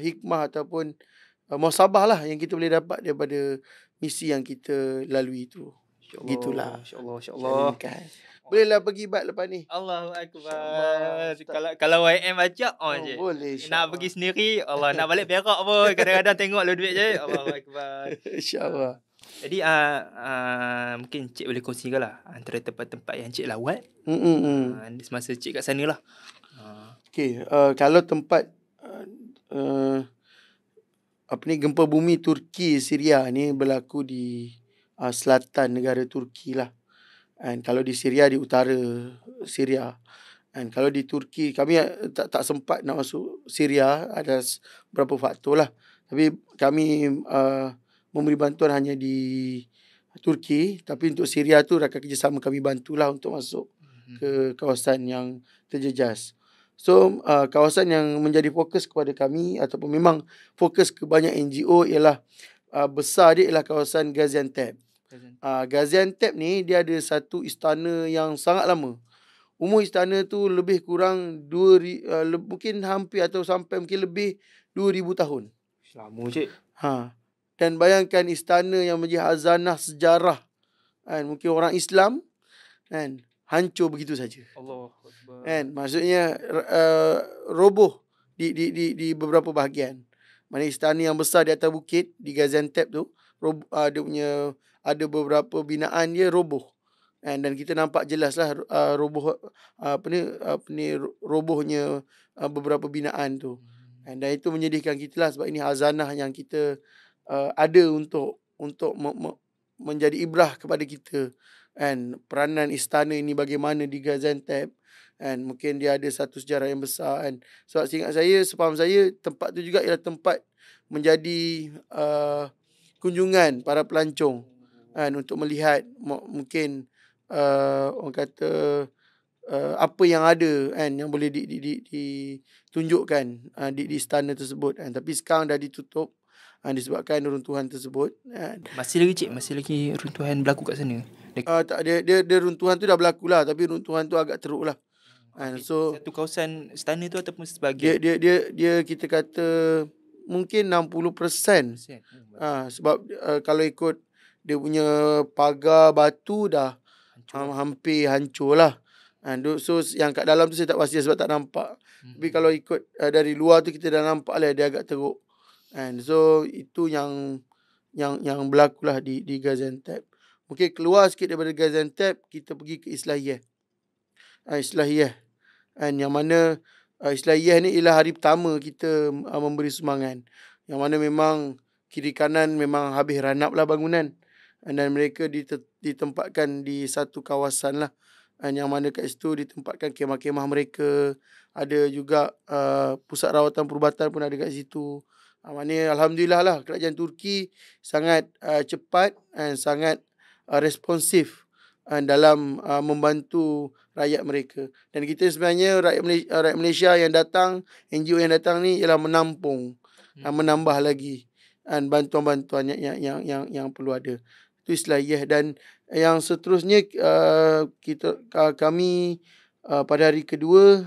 hikmah ataupun muhasabah lah yang kita boleh dapat daripada misi yang kita lalui itu. Gitulah. InsyaAllah, insyaAllah. Kan. Bolehlah pergi bab lepas ni. Allahu InsyaAllah. Akbar. Kalau YM ajak je. Boleh Nak insyaAllah. pergi sendiri, Allah nak balik Perak pun. Kadang-kadang tengok lu duit je. Allahu Akbar. InsyaAllah. Jadi mungkin Cik boleh kongsikan lah antara tempat-tempat yang Cik lawat semasa Cik kat sana lah. Okay, kalau tempat gempa bumi Turki Syria ni berlaku di selatan negara Turki lah. And kalau di Syria di utara Syria. And kalau di Turki kami tak sempat nak masuk Syria, ada beberapa faktor lah. Tapi kami memberi bantuan hanya di Turki, tapi untuk Syria tu rakan kerjasama kami bantulah untuk masuk ke kawasan yang terjejas. So kawasan yang menjadi fokus kepada kami ataupun memang fokus ke banyak NGO ialah besar dia ialah kawasan Gaziantep. Gaziantep ni dia ada satu istana yang sangat lama. Umur istana tu lebih kurang mungkin hampir atau sampai mungkin lebih 2000 tahun. Lama Cik. Dan bayangkan istana yang menjadi hazanah sejarah kan, mungkin orang Islam kan, hancur begitu saja. Allah. Kan, maksudnya roboh di beberapa bahagian. Mana istana yang besar di atas bukit di Gaziantep tu, dia punya ada beberapa binaan dia roboh. Dan kita nampak jelas lah robohnya beberapa binaan tu. Dan itu menyedihkan kita lah sebab ini hazanah yang kita ada untuk menjadi ibrah kepada kita. And peranan istana ini bagaimana di Gaziantep. And mungkin dia ada satu sejarah yang besar. And sebab seingat saya, sepaham saya, tempat tu juga ialah tempat menjadi kunjungan para pelancong untuk melihat mungkin orang kata apa yang ada kan, yang boleh ditunjukkan di istana tersebut. Tapi sekarang dah ditutup disebabkan runtuhan tersebut. Masih lagi runtuhan berlaku kat sana? Tak, dia runtuhan tu dah berlaku lah, tapi runtuhan tu agak teruk lah. So satu kawasan istana tu ataupun sebahagian? Dia kita kata mungkin 60%. Sebab kalau ikut dia punya pagar batu dah hampir hancur lah. So yang kat dalam tu saya tak pasti sebab tak nampak. Tapi kalau ikut dari luar tu kita dah nampak lah dia agak teruk. So itu yang berlaku lah di Gaziantep. Mungkin keluar sikit daripada Gaziantep, kita pergi ke Islahiyah. Yang mana Islahiyah ni ialah hari pertama kita memberi sumbangan. Yang mana memang kiri kanan memang habis ranap lah bangunan. Dan mereka ditempatkan di satu kawasan lah. Yang mana kat situ ditempatkan kemah-kemah mereka. Ada juga pusat rawatan perubatan pun ada kat situ. Maknanya Alhamdulillah lah kerajaan Turki sangat cepat dan sangat responsif dalam membantu rakyat mereka. Dan kita sebenarnya rakyat Malaysia yang datang, NGO yang datang ni ialah menampung, menambah lagi bantuan-bantuan yang perlu ada. Itu Islahiyah. Dan yang seterusnya kami pada hari kedua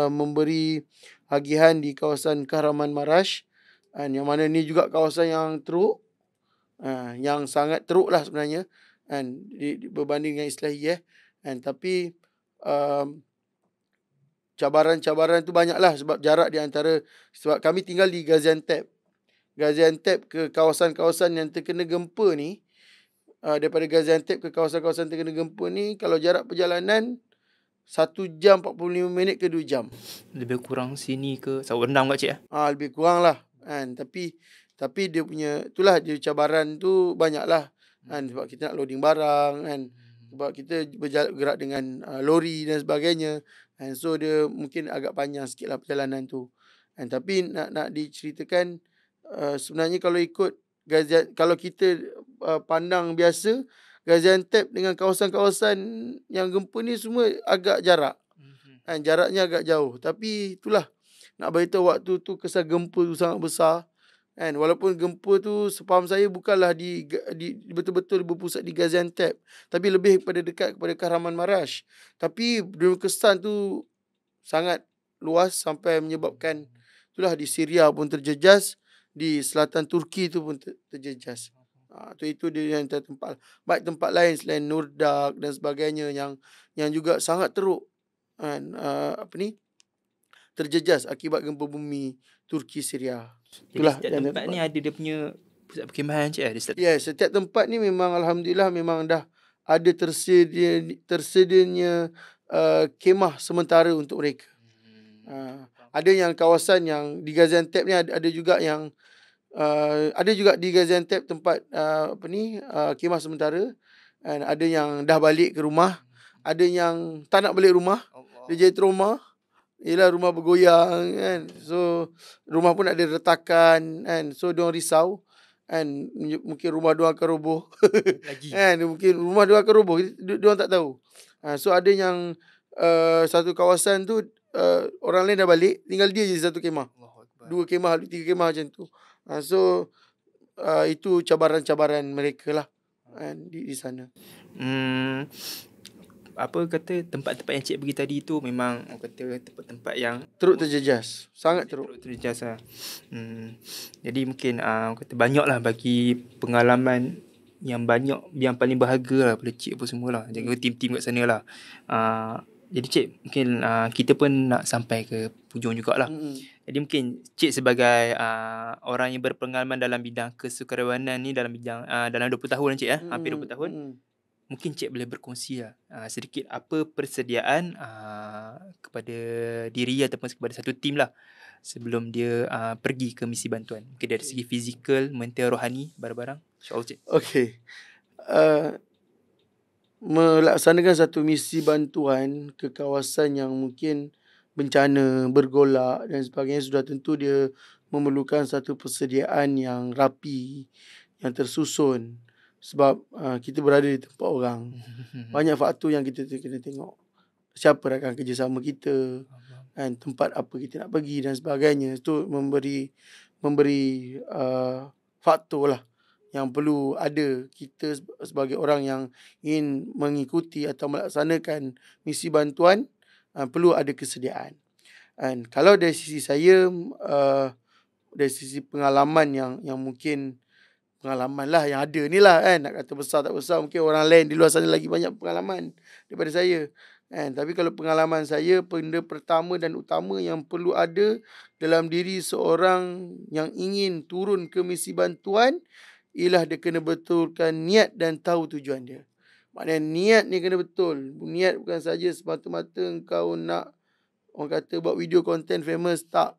memberi hagihan di kawasan Kahramanmaraş. Yang mana ni juga kawasan yang teruk, yang sangat teruk lah sebenarnya berbanding dengan Islahiyah. Tapi cabaran-cabaran tu banyak lah sebab jarak di antara, sebab kami tinggal di Gaziantep ke kawasan-kawasan yang terkena gempa ni, daripada Gaziantep ke kawasan-kawasan terkena gempa ni, kalau jarak perjalanan 1 jam 45 minit ke 2 jam. Lebih kurang sini ke Sawah Rendang kat Cik? Lebih kurang lah. Tapi dia punya, itulah dia cabaran tu banyak lah. Sebab kita nak loading barang sebab kita bergerak dengan lori dan sebagainya. So dia mungkin agak panjang sikit lah perjalanan tu. Tapi nak diceritakan, sebenarnya kalau ikut kalau kita pandang biasa, Gaziantep dengan kawasan-kawasan yang gempa ni semua agak jarak. Jaraknya agak jauh. Tapi itulah, nak beritahu waktu tu kesan gempa tu sangat besar. Walaupun gempa tu sepaham saya bukanlah di betul-betul berpusat di Gaziantep, tapi lebih dekat kepada Kahramanmaraş. Tapi kesan tu sangat luas sampai menyebabkan itulah di Syria pun terjejas, di selatan Turki tu pun terjejas. Itu dia yang tempat. Baik tempat lain selain Nurdak dan sebagainya yang juga sangat teruk kan, terjejas akibat gempa bumi Turki Syria. Jadi Itulah setiap di antara tempat ni ada dia punya pusat perkhemahan cik ada setiap Ya, setiap tempat ni memang alhamdulillah memang dah ada tersedianya kemah sementara untuk mereka. Ada yang kawasan yang di Gaziantep ni ada juga yang ada juga di Gaziantep tempat kemah sementara, dan ada yang dah balik ke rumah, ada yang tak nak balik rumah, dia jadi trauma. Yelah, rumah bergoyang kan. So rumah pun ada retakan kan. So diorang risau kan, mungkin rumah diorang akan roboh. lagi. Kan, mungkin rumah diorang akan roboh, diorang tak tahu. So ada yang satu kawasan tu orang lain dah balik, tinggal dia je satu kemah. 2 kemah, 3 kemah macam tu. So itu cabaran-cabaran mereka lah kan di sana. Apa kata tempat-tempat yang cik pergi tadi tu memang orang kata tempat-tempat yang Teruk terjejas, sangat teruk. terjejas lah. Jadi mungkin orang kata banyaklah bagi pengalaman yang paling berharga lah pada cik apa semua lah. Jaga tim-tim kat sana lah. Jadi cik mungkin kita pun nak sampai ke hujung jugalah. Jadi mungkin cik sebagai orang yang berpengalaman dalam bidang kesukarelawanan ni dalam 20 tahun cik hampir 20 tahun. Mungkin cik boleh berkongsi lah sedikit apa persediaan kepada diri ataupun kepada satu tim lah sebelum dia pergi ke misi bantuan. Mungkin dari segi fizikal, mental, rohani, barang-barang. InsyaAllah cik. Okey. Melaksanakan satu misi bantuan ke kawasan yang mungkin bencana, bergolak dan sebagainya, sudah tentu dia memerlukan satu persediaan yang rapi, yang tersusun. Sebab kita berada di tempat orang. Banyak faktor yang kita kena tengok. Siapa rakan kerjasama kita, kan, tempat apa kita nak pergi dan sebagainya. Itu memberi faktor lah yang perlu ada kita sebagai orang yang ingin mengikuti atau melaksanakan misi bantuan, perlu ada kesediaan. Dan kalau dari sisi saya, dari sisi pengalaman yang mungkin pengalaman lah yang ada ni lah kan, nak kata besar tak besar, mungkin orang lain di luar sana lagi banyak pengalaman daripada saya kan. Tapi kalau pengalaman saya, benda pertama dan utama yang perlu ada dalam diri seorang yang ingin turun ke misi bantuan ialah dia kena betulkan niat dan tahu tujuan dia. Maknanya niat ni kena betul. Niat bukan saja semata-mata engkau nak, orang kata, buat video content famous, tak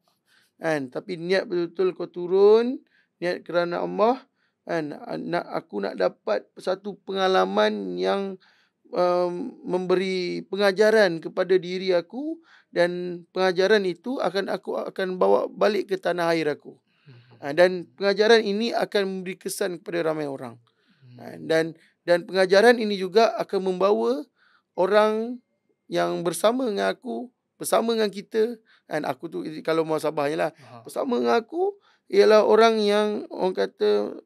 kan. Tapi niat betul-betul kau turun, niat kerana Allah kan. Aku nak dapat satu pengalaman yang memberi pengajaran kepada diri aku, dan pengajaran itu aku akan bawa balik ke tanah air aku. Dan pengajaran ini akan memberi kesan kepada ramai orang. Dan pengajaran ini juga akan membawa orang yang bersama dengan aku, bersama dengan kita, dan aku tu kalau muhasabahnya lah, bersama dengan aku ialah orang yang, orang kata,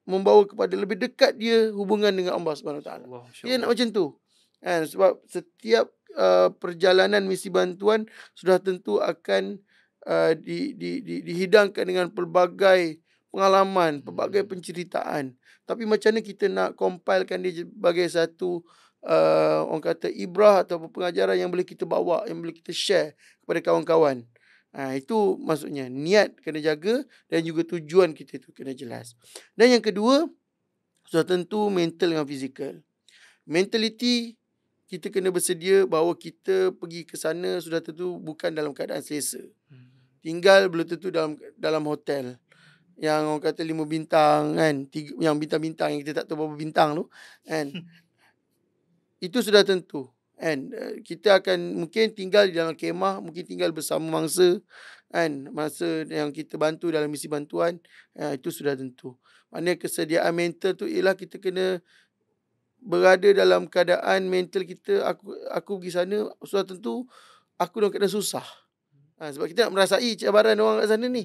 membawa kepada lebih dekat dia hubungan dengan Allah SWT. Dia nak macam tu. Sebab setiap perjalanan misi bantuan sudah tentu akan dihidangkan dengan pelbagai pengalaman, pelbagai penceritaan. Tapi macam mana kita nak compilekan dia sebagai satu orang kata ibrah atau pengajaran yang boleh kita bawa, yang boleh kita share kepada kawan-kawan. Itu maksudnya niat kena jaga dan juga tujuan kita itu kena jelas. Dan yang kedua, sudah tentu mental dengan fizikal. Mentality, kita kena bersedia bahawa kita pergi ke sana sudah tentu bukan dalam keadaan selesa. Tinggal belum tentu dalam hotel yang orang kata 5 bintang kan, yang bintang-bintang yang kita tak tahu berapa bintang tu kan. Itu sudah tentu. And kita akan mungkin tinggal di dalam kemah, mungkin tinggal bersama mangsa kan, mangsa yang kita bantu dalam misi bantuan, itu sudah tentu. Maknanya kesediaan mental tu ialah kita kena berada dalam keadaan mental kita, aku pergi sana sudah tentu aku dalam keadaan susah. Sebab kita nak merasai cabaran orang kat sana ni.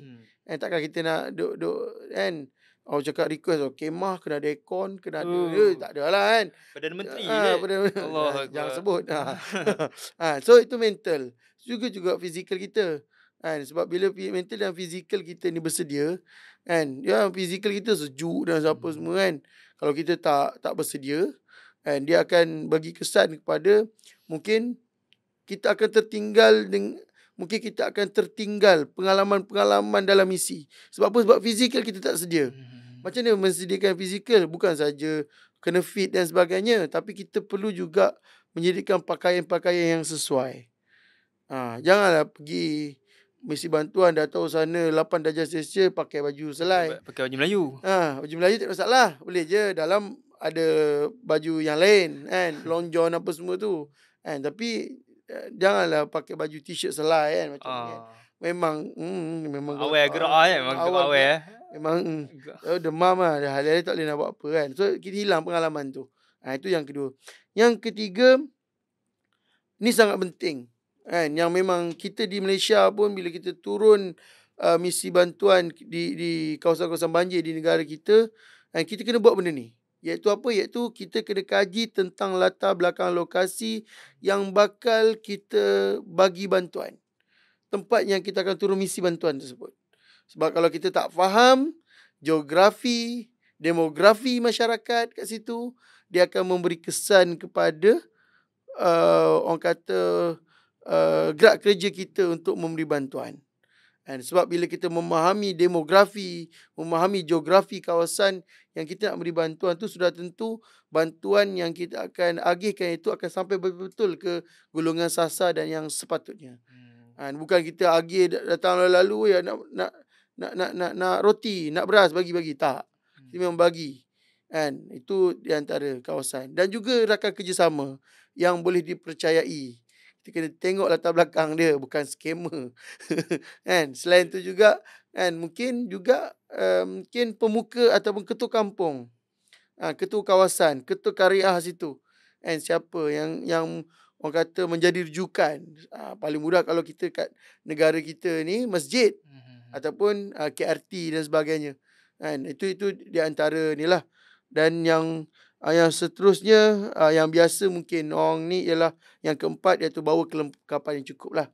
Takkan kita nak duduk kan, orang cakap request kemah kena ada aircon, kena ada tak ada lah kan. Perdana Menteri jangan sebut. So itu mental. Juga fizikal kita. Kan sebab bila mental dan fizikal kita ni bersedia, kan ya fizikal kita sejuk dan apa semua kan. Kalau kita tak bersedia, kan dia akan bagi kesan kepada mungkin kita akan tertinggal mungkin kita akan tertinggal pengalaman-pengalaman dalam misi. Sebab apa? Sebab fizikal kita tak sedia. Macam mana mensediakan fizikal? Bukan saja kena fit dan sebagainya, tapi kita perlu juga menyediakan pakaian-pakaian yang sesuai. Janganlah pergi misi bantuan dah tahu sana 8 darjah Celsius pakai baju selai. Pakai baju Melayu. Baju Melayu tak ada masalah. Boleh je dalam ada baju yang lain kan, long john apa semua tu. Kan tapi janganlah pakai baju t-shirt selai kan macam ni kan. Memang awal gerak kan, memang awal memang demam lah. Hari-hari tak boleh nak buat apa kan. So kita hilang pengalaman tu. Itu yang kedua. Yang ketiga, ni sangat penting. Kan yang memang kita di Malaysia pun bila kita turun misi bantuan di kawasan-kawasan banjir di negara kita, kita kena buat benda ni. Iaitu apa? Iaitu kita kena kaji tentang latar belakang lokasi yang bakal kita bagi bantuan. Tempat yang kita akan turun misi bantuan tersebut. Sebab kalau kita tak faham geografi, demografi masyarakat kat situ, dia akan memberi kesan kepada orang kata gerak kerja kita untuk memberi bantuan. Sebab bila kita memahami demografi, memahami geografi kawasan yang kita nak beri bantuan tu, sudah tentu bantuan yang kita akan agihkan itu akan sampai betul-betul ke golongan sasar dan yang sepatutnya. Bukan kita agih datang lalu ya nak roti, nak beras bagi-bagi, tak. Kita memang bagi. Itu di antara kawasan. Dan juga rakan kerjasama yang boleh dipercayai. Kita kena tengok latar belakang dia, bukan skamer. Selain tu juga mungkin juga mungkin pemuka ataupun ketua kampung, ketua kawasan, ketua karya situ. Siapa yang orang kata menjadi rujukan. Paling mudah kalau kita kat negara kita ni masjid ataupun KRT dan sebagainya. Itu di antara ni lah. Dan yang seterusnya, yang biasa mungkin orang ni ialah yang keempat, iaitu bawa kelengkapan yang cukup lah.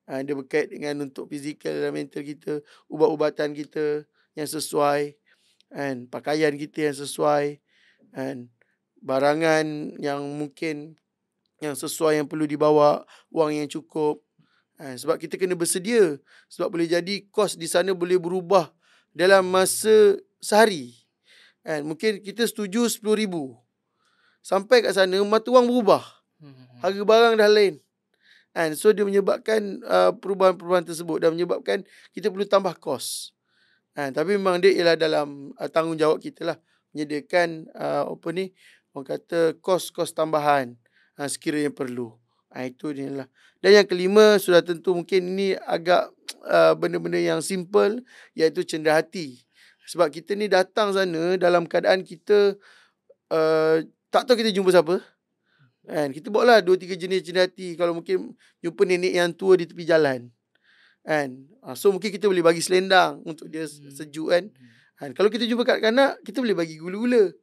Dia berkait dengan untuk fizikal dan mental kita, ubat-ubatan kita yang sesuai, pakaian kita yang sesuai, barangan yang mungkin yang sesuai yang perlu dibawa, wang yang cukup. Sebab kita kena bersedia. Sebab boleh jadi kos di sana boleh berubah dalam masa sehari. Mungkin kita setuju 10,000. Sampai kat sana mata wang berubah. Harga barang dah lain. So dia menyebabkan perubahan-perubahan tersebut dan menyebabkan kita perlu tambah kos. Tapi memang dia ialah dalam tanggungjawab kita lah, menyediakan orang kata kos-kos tambahan sekiranya perlu. Itu dia lah. Dan yang kelima, sudah tentu mungkin ini agak benda-benda yang simple, iaitu cenderia hati. Sebab kita ni datang sana dalam keadaan kita tak tahu kita jumpa siapa. Kita bawa lah 2-3 jenis cenderia hati. Kalau mungkin jumpa nenek yang tua di tepi jalan. So mungkin kita boleh bagi selendang untuk dia sejuk kan. Kalau kita jumpa kanak-kanak, kita boleh bagi gula-gula.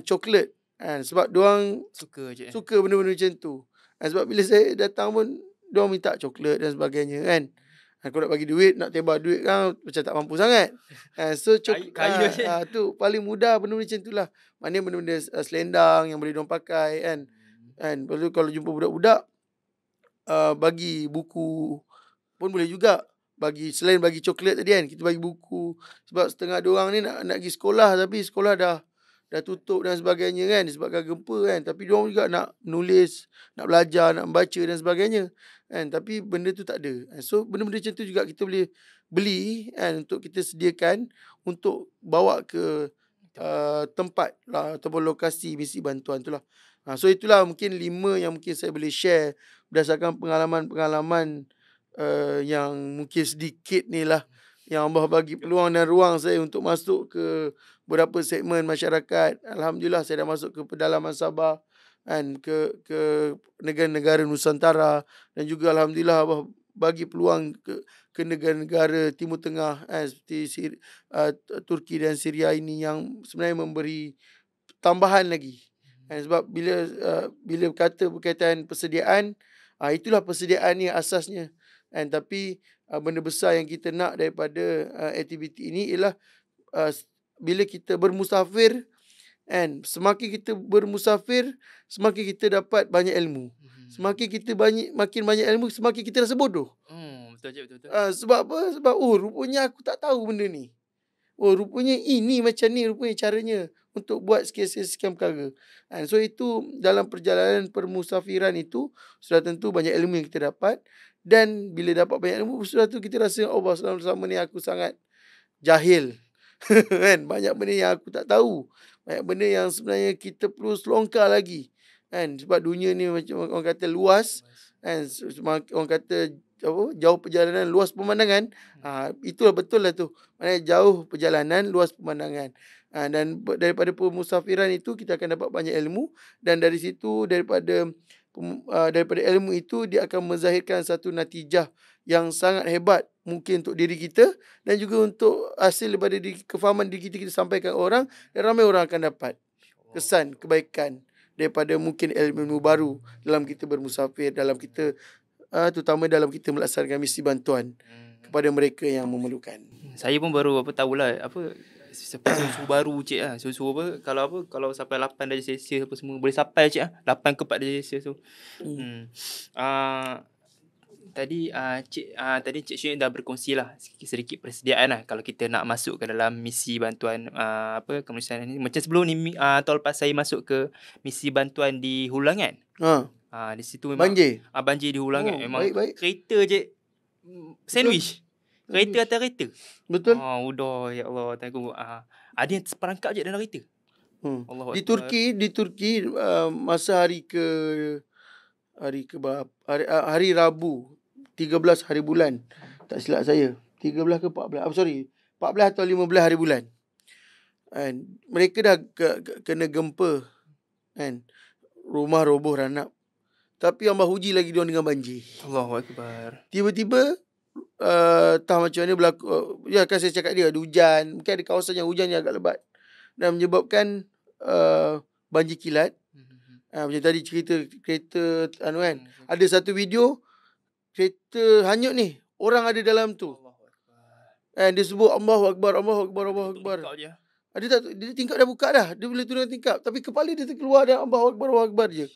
Coklat. Sebab diorang suka benda-benda macam tu. Sebab bila saya datang pun, diorang minta coklat dan sebagainya kan. Kalau nak bagi duit, nak tebak duit kan macam tak mampu sangat. So tu paling mudah benda-benda macam tu lah. Maknanya benda-benda selendang yang boleh diorang pakai kan. Lepas tu kalau jumpa budak-budak, bagi buku pun boleh juga. Selain bagi coklat tadi kan, kita bagi buku. Sebab setengah diorang ni nak pergi sekolah, tapi sekolah dah tutup dan sebagainya kan, disebabkan gempa kan. Tapi diorang juga nak menulis, nak belajar, nak membaca dan sebagainya kan. Tapi benda tu tak ada. So benda-benda macam tu juga kita boleh beli kan, untuk kita sediakan untuk bawa ke tempat lah, ataupun lokasi misi bantuan tu lah. So itulah mungkin 5 yang mungkin saya boleh share berdasarkan pengalaman-pengalaman yang mungkin sedikit ni lah, yang Allah bagi peluang dan ruang saya untuk masuk ke beberapa segmen masyarakat. Alhamdulillah saya dah masuk ke pedalaman Sabah kan, ke negara-negara Nusantara, dan juga alhamdulillah Allah bagi peluang ke negara-negara Timur Tengah seperti Turki dan Syria ini, yang sebenarnya memberi tambahan lagi. Sebab bila berkata berkaitan persediaan, itulah persediaan ni asasnya. Tapi benda besar yang kita nak daripada aktiviti ini ialah bila kita bermusafir, kan, semakin kita bermusafir, semakin kita dapat banyak ilmu. Semakin kita makin banyak ilmu, semakin kita rasa bodoh. Betul. Sebab apa? Sebab rupanya aku tak tahu benda ni. Rupanya ini macam ni rupanya caranya untuk buat sekian perkara. So itu dalam perjalanan permusafiran itu sudah tentu banyak ilmu yang kita dapat. Dan bila dapat banyak ilmu, sudah tu kita rasa Allah selama ni aku sangat jahil. Kan? Banyak benda yang aku tak tahu. Banyak benda yang sebenarnya kita perlu selongkar lagi. Kan? Sebab dunia ni macam orang kata luas. Kan? Orang kata jauh perjalanan, luas pemandangan. Itulah betul lah tu. Maknanya jauh perjalanan, luas pemandangan. Dan daripada pemusafiran itu kita akan dapat banyak ilmu. Dan dari situ daripada ilmu itu dia akan menzahirkan satu natijah yang sangat hebat mungkin untuk diri kita dan juga untuk hasil daripada kefahaman diri kita sampaikan orang, dan ramai orang akan dapat kesan kebaikan daripada mungkin ilmu baru dalam kita bermusafir, dalam kita terutama dalam kita melaksanakan misi bantuan kepada mereka yang memerlukan. Saya pun baru tahulah susu baru cik lah. Susu kalau sampai 8 darjah Celsius apa semua boleh sampai cik 8 ke 4 darjah Celsius tu. Tadi Cik Syed dah berkongsi lah sedikit persediaan lah kalau kita nak masuk ke dalam misi bantuan kemanusiaan ni. Macam sebelum ni tahun lepas saya masuk ke misi bantuan di Hulu Langat. Di situ memang banjir di Hulu Langat. Memang baik. Kereta je sandwich. Kereta atas kereta. Betul. Udah ya Allah tengok. Ada yang seperangkap je dalam kereta. Di Turki masa hari Rabu 13 hari bulan, tak silap saya 13 ke 14 14 atau 15 hari bulan, kan, mereka dah kena gempa, kan, rumah roboh ranap, tapi Allah uji lagi diorang dengan banjir. Allahu Akbar. Tiba-tiba entah macam mana berlaku, kan saya cakap dia ada hujan, mungkin ada kawasan yang hujan yang agak lebat dan menyebabkan banjir kilat. Macam tadi cerita kereta kan. Ada satu video kereta hanyut ni, orang ada dalam tu. Dia sebut Allahu Akbar. Dia tingkap dah buka dah. Dia boleh turun tingkap, tapi kepala dia terkeluar dah Allahu Akbar je.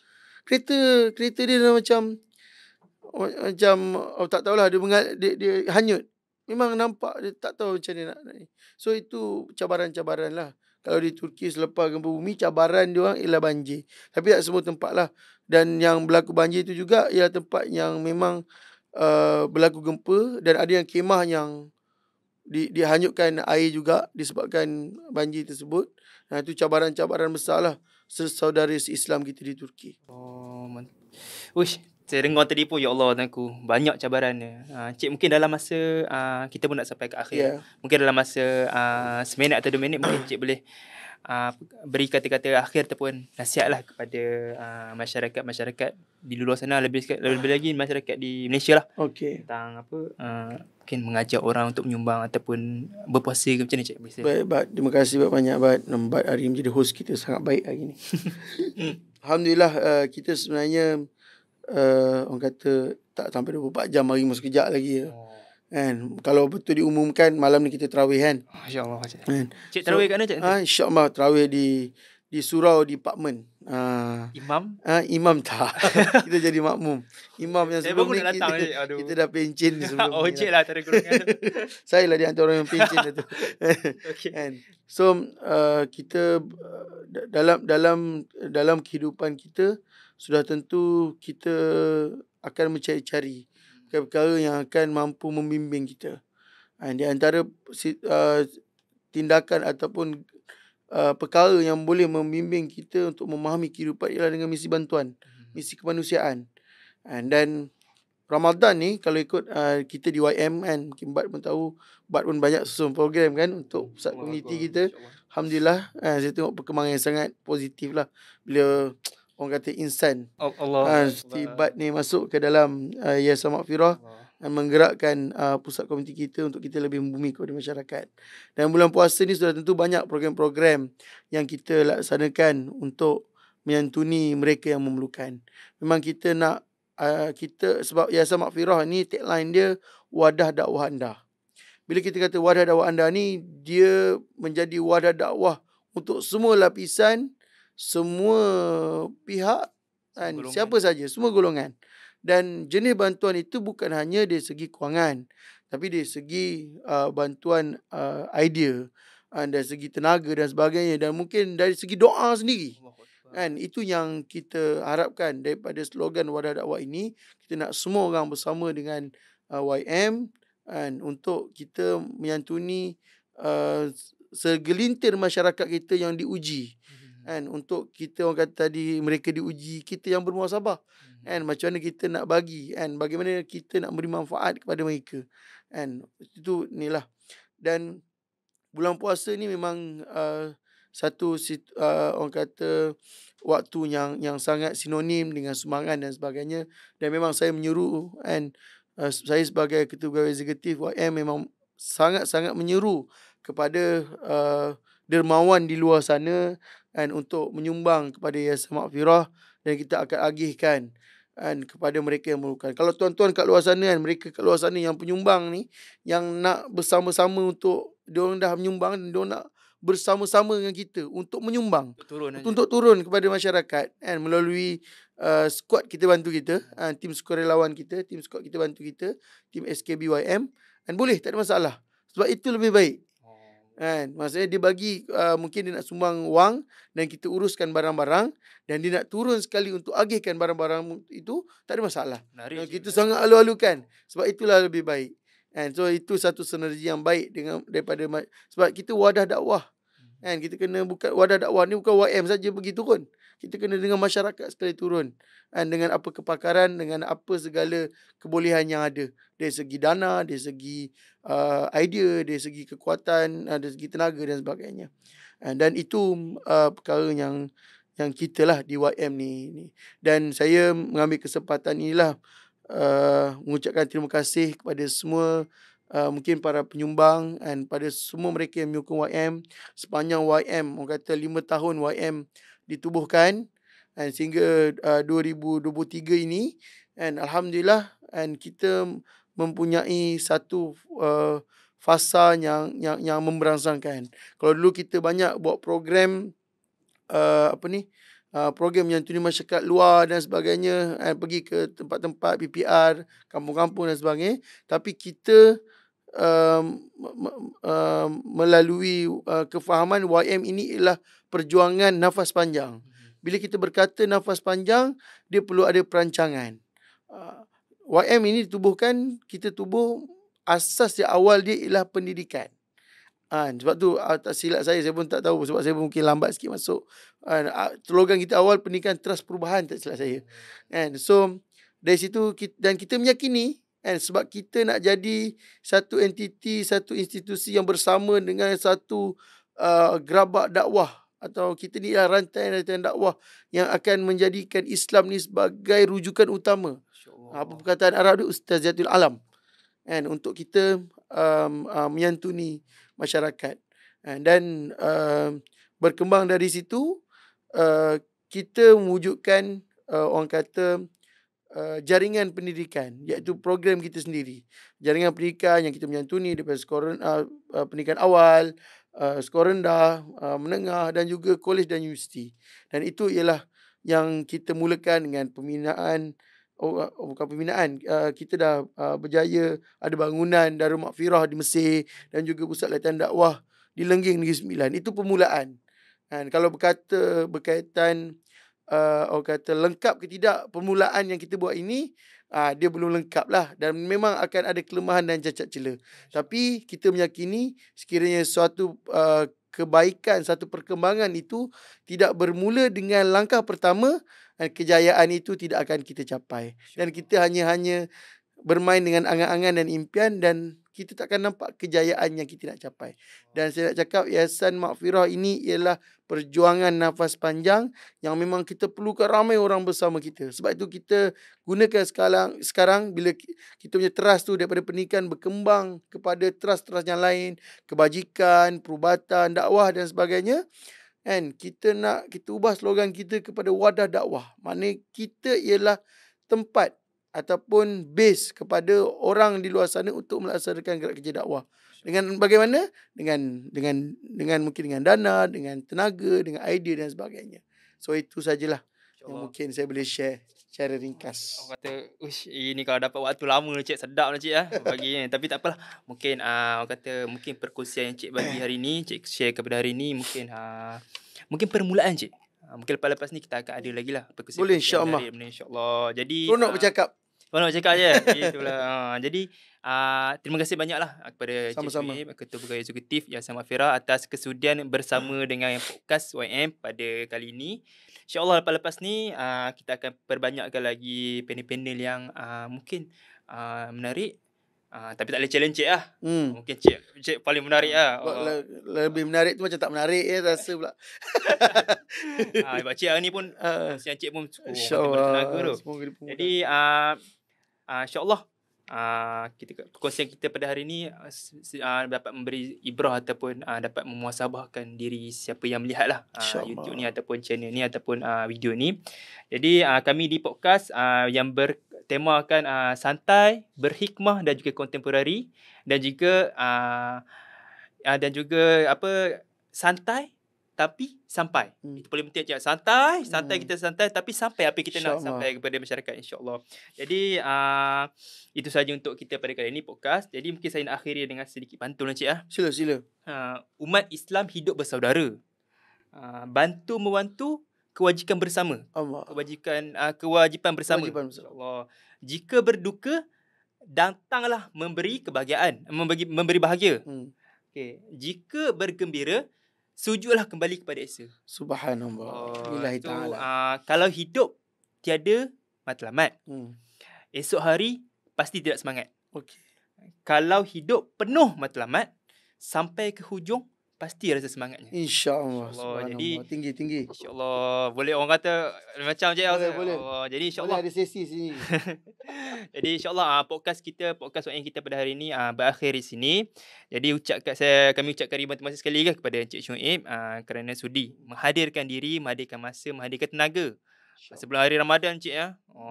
Kereta dia dah macam tak tahulah dia hanyut. Memang nampak dia tak tahu macam mana nak. So itu cabaran-cabaran lah. Kalau di Turki selepas gempa bumi, cabaran dia orang ialah banjir. Tapi tak semua tempat lah. Dan yang berlaku banjir itu juga ialah tempat yang memang berlaku gempa. Dan ada yang kemah yang dihanyutkan air juga disebabkan banjir tersebut. Itu cabaran-cabaran besar lah saudara Islam kita di Turki. Uish, saya dengar tadi pun, ya Allah aku banyak cabarannya. Cik mungkin dalam masa kita pun nak sampai ke akhir. Mungkin dalam masa seminit atau 2 minit mungkin cik boleh beri kata-kata akhir ataupun nasihatlah kepada masyarakat di luar sana, lebih lagi masyarakat di Malaysia lah. Tentang mungkin mengajak orang untuk menyumbang ataupun berpuasa ke macam ni cik. Baik, terima kasih banyak Bat hari ini menjadi host kita, sangat baik hari ni. Alhamdulillah kita sebenarnya orang kata tak sampai 24 jam, hari masuk kejap lagi kan. Kalau betul diumumkan malam ni kita tarawih kan. Masya-Allah kan. Cik tarawih kat mana cik? Insya-Allah tarawih di surau di Parkmen. Imam? Imam tak. Kita jadi makmum. Imam yang sebelum ni kita dah pencin sebelum ni. Cik lah antara golongan. Saya lah di antara orang yang pencin tu. Kan. So kita dalam kehidupan kita sudah tentu kita akan mencari-cari perkara yang akan mampu membimbing kita. Di antara tindakan ataupun perkara yang boleh membimbing kita untuk memahami kehidupan ialah dengan misi bantuan, misi kemanusiaan. Dan Ramadan ni kalau ikut kita di YM kan, mungkin Bat pun tahu, Bat pun banyak susun program kan untuk pusat komuniti kita. Alhamdulillah, saya tengok perkembangan yang sangat positif lah bila orang kata insan seperti Bat ni masuk ke dalam Yayasan Maghfirah dan menggerakkan pusat komuniti kita untuk kita lebih membumi kepada masyarakat. Dan bulan puasa ni sudah tentu banyak program-program yang kita laksanakan untuk menyantuni mereka yang memerlukan. Memang kita nak sebab Yayasan Maghfirah ni tagline dia wadah dakwah anda. Bila kita kata wadah dakwah anda ni, dia menjadi wadah dakwah untuk semua lapisan, semua pihak, kan, Golongan. siapa saja, semua golongan. Dan jenis bantuan itu bukan hanya dari segi kewangan, tapi dari segi bantuan idea, dari segi tenaga dan sebagainya, dan mungkin dari segi doa sendiri. Kan, itu yang kita harapkan daripada slogan wadah dakwah ini. Kita nak semua orang bersama dengan YM, kan, untuk kita menyantuni segelintir masyarakat kita yang diuji, kan, untuk kita, orang kata tadi, mereka diuji, kita yang bermuhasabah, kan, macam mana kita nak bagi, kan, bagaimana kita nak beri manfaat kepada mereka, kan, itu inilah. Dan bulan puasa ni memang satu orang kata waktu yang sangat sinonim dengan sumbangan dan sebagainya. Dan memang saya menyeru, kan, saya sebagai Ketua Pegawai Eksekutif YM memang sangat-sangat menyeru kepada dermawan di luar sana, kan, untuk menyumbang kepada Yayasan Maghfirah, dan kita akan agihkan, kan, kepada mereka yang memerlukan. Kalau tuan-tuan kat luar sana, kan, mereka kat luar sana yang penyumbang ni, yang nak bersama-sama untuk, diorang dah menyumbang dan diorang nak bersama-sama dengan kita untuk menyumbang, untuk turun kepada masyarakat, kan, melalui squad kita bantu kita, tim sukarelawan kita, tim squad kita bantu kita, tim SKBYM, dan boleh, tak ada masalah. Sebab itu lebih baik. Kan, maksudnya dia bagi, mungkin dia nak sumbang wang dan kita uruskan barang-barang, dan dia nak turun sekali untuk agihkan barang-barang itu, tak ada masalah. Kita sangat alu-alukan. Sebab itulah lebih baik. And so itu satu sinergi yang baik daripada, sebab kita wadah dakwah. Kan, kita kena, bukan wadah dakwah ni bukan YM saja pergi turun. Kita kena dengan masyarakat sekali turun. And dengan apa kepakaran, dengan apa segala kebolehan yang ada. Dari segi dana, dari segi idea, dari segi kekuatan, dari segi tenaga dan sebagainya. Dan itu perkara yang kita lah di YM ni. Dan saya mengambil kesempatan inilah mengucapkan terima kasih kepada semua, mungkin para penyumbang, dan pada semua mereka yang menyokong YM sepanjang YM, orang kata 5 tahun YM ditubuhkan, dan sehingga 2023 ini, dan alhamdulillah, dan kita mempunyai satu fasa yang memberangsangkan. Kalau dulu kita banyak buat program program yang menyantuni masyarakat luar dan sebagainya, pergi ke tempat-tempat PPR, kampung-kampung dan sebagainya, tapi kita melalui kefahaman YM ini ialah perjuangan nafas panjang. Bila kita berkata nafas panjang, dia perlu ada perancangan. YM ini ditubuhkan, kita tubuh, asas yang awal dia ialah pendidikan. Sebab tu tak silap saya pun tak tahu, sebab saya mungkin lambat sikit masuk. Slogan kita awal pendidikan teras perubahan, tak silap saya. So dari situ kita meyakini, sebab kita nak jadi satu entiti, satu institusi yang bersama dengan satu gerabak dakwah, atau kita ni adalah rantai-rantai dakwah yang akan menjadikan Islam ni sebagai rujukan utama. Apa perkataan Arab tu, Ustaziatul Alam, untuk kita menyantuni masyarakat. Dan berkembang dari situ, kita mewujudkan orang kata jaringan pendidikan, iaitu program kita sendiri. Jaringan pendidikan yang kita menyantuni daripada skor pendidikan awal, skor rendah, menengah, dan juga kolej dan universiti. Dan itu ialah yang kita mulakan dengan pembinaan. Bukan pembinaan, kita dah berjaya ada bangunan Darul Maghfirah di Mesir, dan juga pusat latihan dakwah di Lengging Negeri Sembilan. Itu permulaan. Kalau berkaitan orang kata lengkap ke tidak permulaan yang kita buat ini, dia belum lengkap lah, dan memang akan ada kelemahan dan cacat celah. Tapi kita meyakini sekiranya suatu kebaikan, satu perkembangan itu tidak bermula dengan langkah pertama, kejayaan itu tidak akan kita capai. Dan kita hanya bermain dengan angan-angan dan impian, dan kita takkan nampak kejayaan yang kita nak capai. Dan saya nak cakap, Yayasan Maghfirah ini ialah perjuangan nafas panjang yang memang kita perlukan ramai orang bersama kita. Sebab itu kita gunakan sekarang bila kita punya trust tu daripada pendidikan berkembang kepada trust-trust yang lain, kebajikan, perubatan, dakwah dan sebagainya. Kita ubah slogan kita kepada wadah dakwah. Maknanya kita ialah tempat ataupun base kepada orang di luar sana untuk melaksanakan gerak kerja dakwah. Dengan bagaimana? Dengan mungkin dengan dana, dengan tenaga, dengan idea dan sebagainya. So itu sajalah yang InsyaAllah. mungkin saya boleh share secara ringkas. Orang kata, "Uish, ini kalau dapat waktu lama lah cik, sedap lah cik bagi ni." Tapi tak apalah. Mungkin orang kata mungkin perkongsian yang cik bagi hari ni, cik share kepada hari ni mungkin permulaan cik. Mungkin lepas ni kita akan ada lagi lah perkongsian. Boleh, insya-Allah. InsyaAllah. Jadi Seronok bercakap. nak cakap je. Itulah. Jadi terima kasih banyaklah kepada Sama-sama. Cik Shuib, Ketua Pegawai Eksekutif Yayasan Mafira atas kesudian bersama dengan podcast YM pada kali ini. InsyaAllah lepas ni kita akan perbanyakkan lagi panel-panel yang mungkin menarik. Tapi tak boleh challenge cik lah. Mungkin cik paling menarik lah. Lebih menarik tu macam tak menarik rasa pula. Sebab cik hari ni pun kongsian cik pun cukup InsyaAllah. bertenaga tu. Semoga dipermudah. Jadi insyaAllah perkongsian kita pada hari ini dapat memberi ibrah ataupun dapat memuasabahkan diri siapa yang melihat lah YouTube ni ataupun channel ni ataupun video ni. Jadi kami di podcast yang bertemakan santai, berhikmah dan juga kontemporari dan juga santai tapi sampai. Itu paling penting cik. Santai kita santai tapi sampai apa kita nak sampai kepada masyarakat insya-Allah. Jadi itu saja untuk kita pada kali ini podcast. Jadi mungkin saya nak akhiri dengan sedikit pantun cik . Sila. Umat Islam hidup bersaudara. Bantu membantu kewajiban bersama. Allah. Kewajipan bersama. InsyaAllah. Jika berduka datanglah memberi kebahagiaan, memberi bahagia. Okey, jika bergembira sujudlah kembali kepada Esa. Subhanallah. Billahi ta'ala. Kalau hidup tiada matlamat, esok hari pasti tidak semangat. Okey. Kalau hidup penuh matlamat, sampai ke hujung pasti rasa semangatnya. InsyaAllah. Jadi tinggi. InsyaAllah. Boleh orang kata macam je. Boleh. Jadi insyaAllah. Boleh ada sesi sini. Jadi insyaAllah podcast OM kita pada hari ini berakhir di sini. Jadi kami ucapkan ribuan terima kasih sekali kepada Encik Shuib kerana sudi menghadirkan diri, menghadirkan masa, menghadirkan tenaga. Sebelum hari Ramadan cik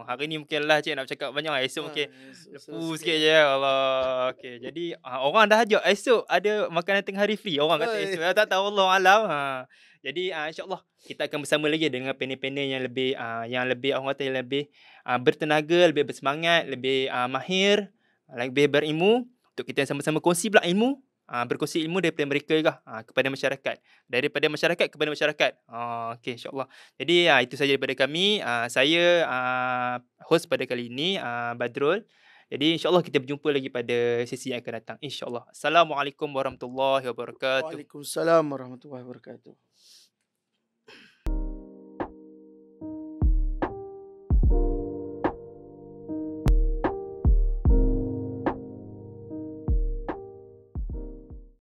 hari ni mungkin lah cik nak bercakap banyak. Esok mungkin lepu sikit je. Allah. Okey. Jadi orang dah ajak esok ada makanan tengah hari free. Orang kata esok. Tak tahu Allah alam. Jadi insya-Allah kita akan bersama lagi dengan panel-panel yang lebih orang kata yang lebih bertenaga, lebih bersemangat, lebih mahir, lebih berilmu untuk kita sama-sama kongsi pula ilmu. Berkongsi ilmu daripada mereka juga kepada masyarakat. Daripada masyarakat kepada masyarakat. Okey, insya-Allah. Jadi itu saja daripada kami. Saya host pada kali ini Badrul. Jadi insya-Allah kita berjumpa lagi pada sesi yang akan datang insya-Allah. Assalamualaikum warahmatullahi wabarakatuh. Waalaikumsalam warahmatullahi wabarakatuh.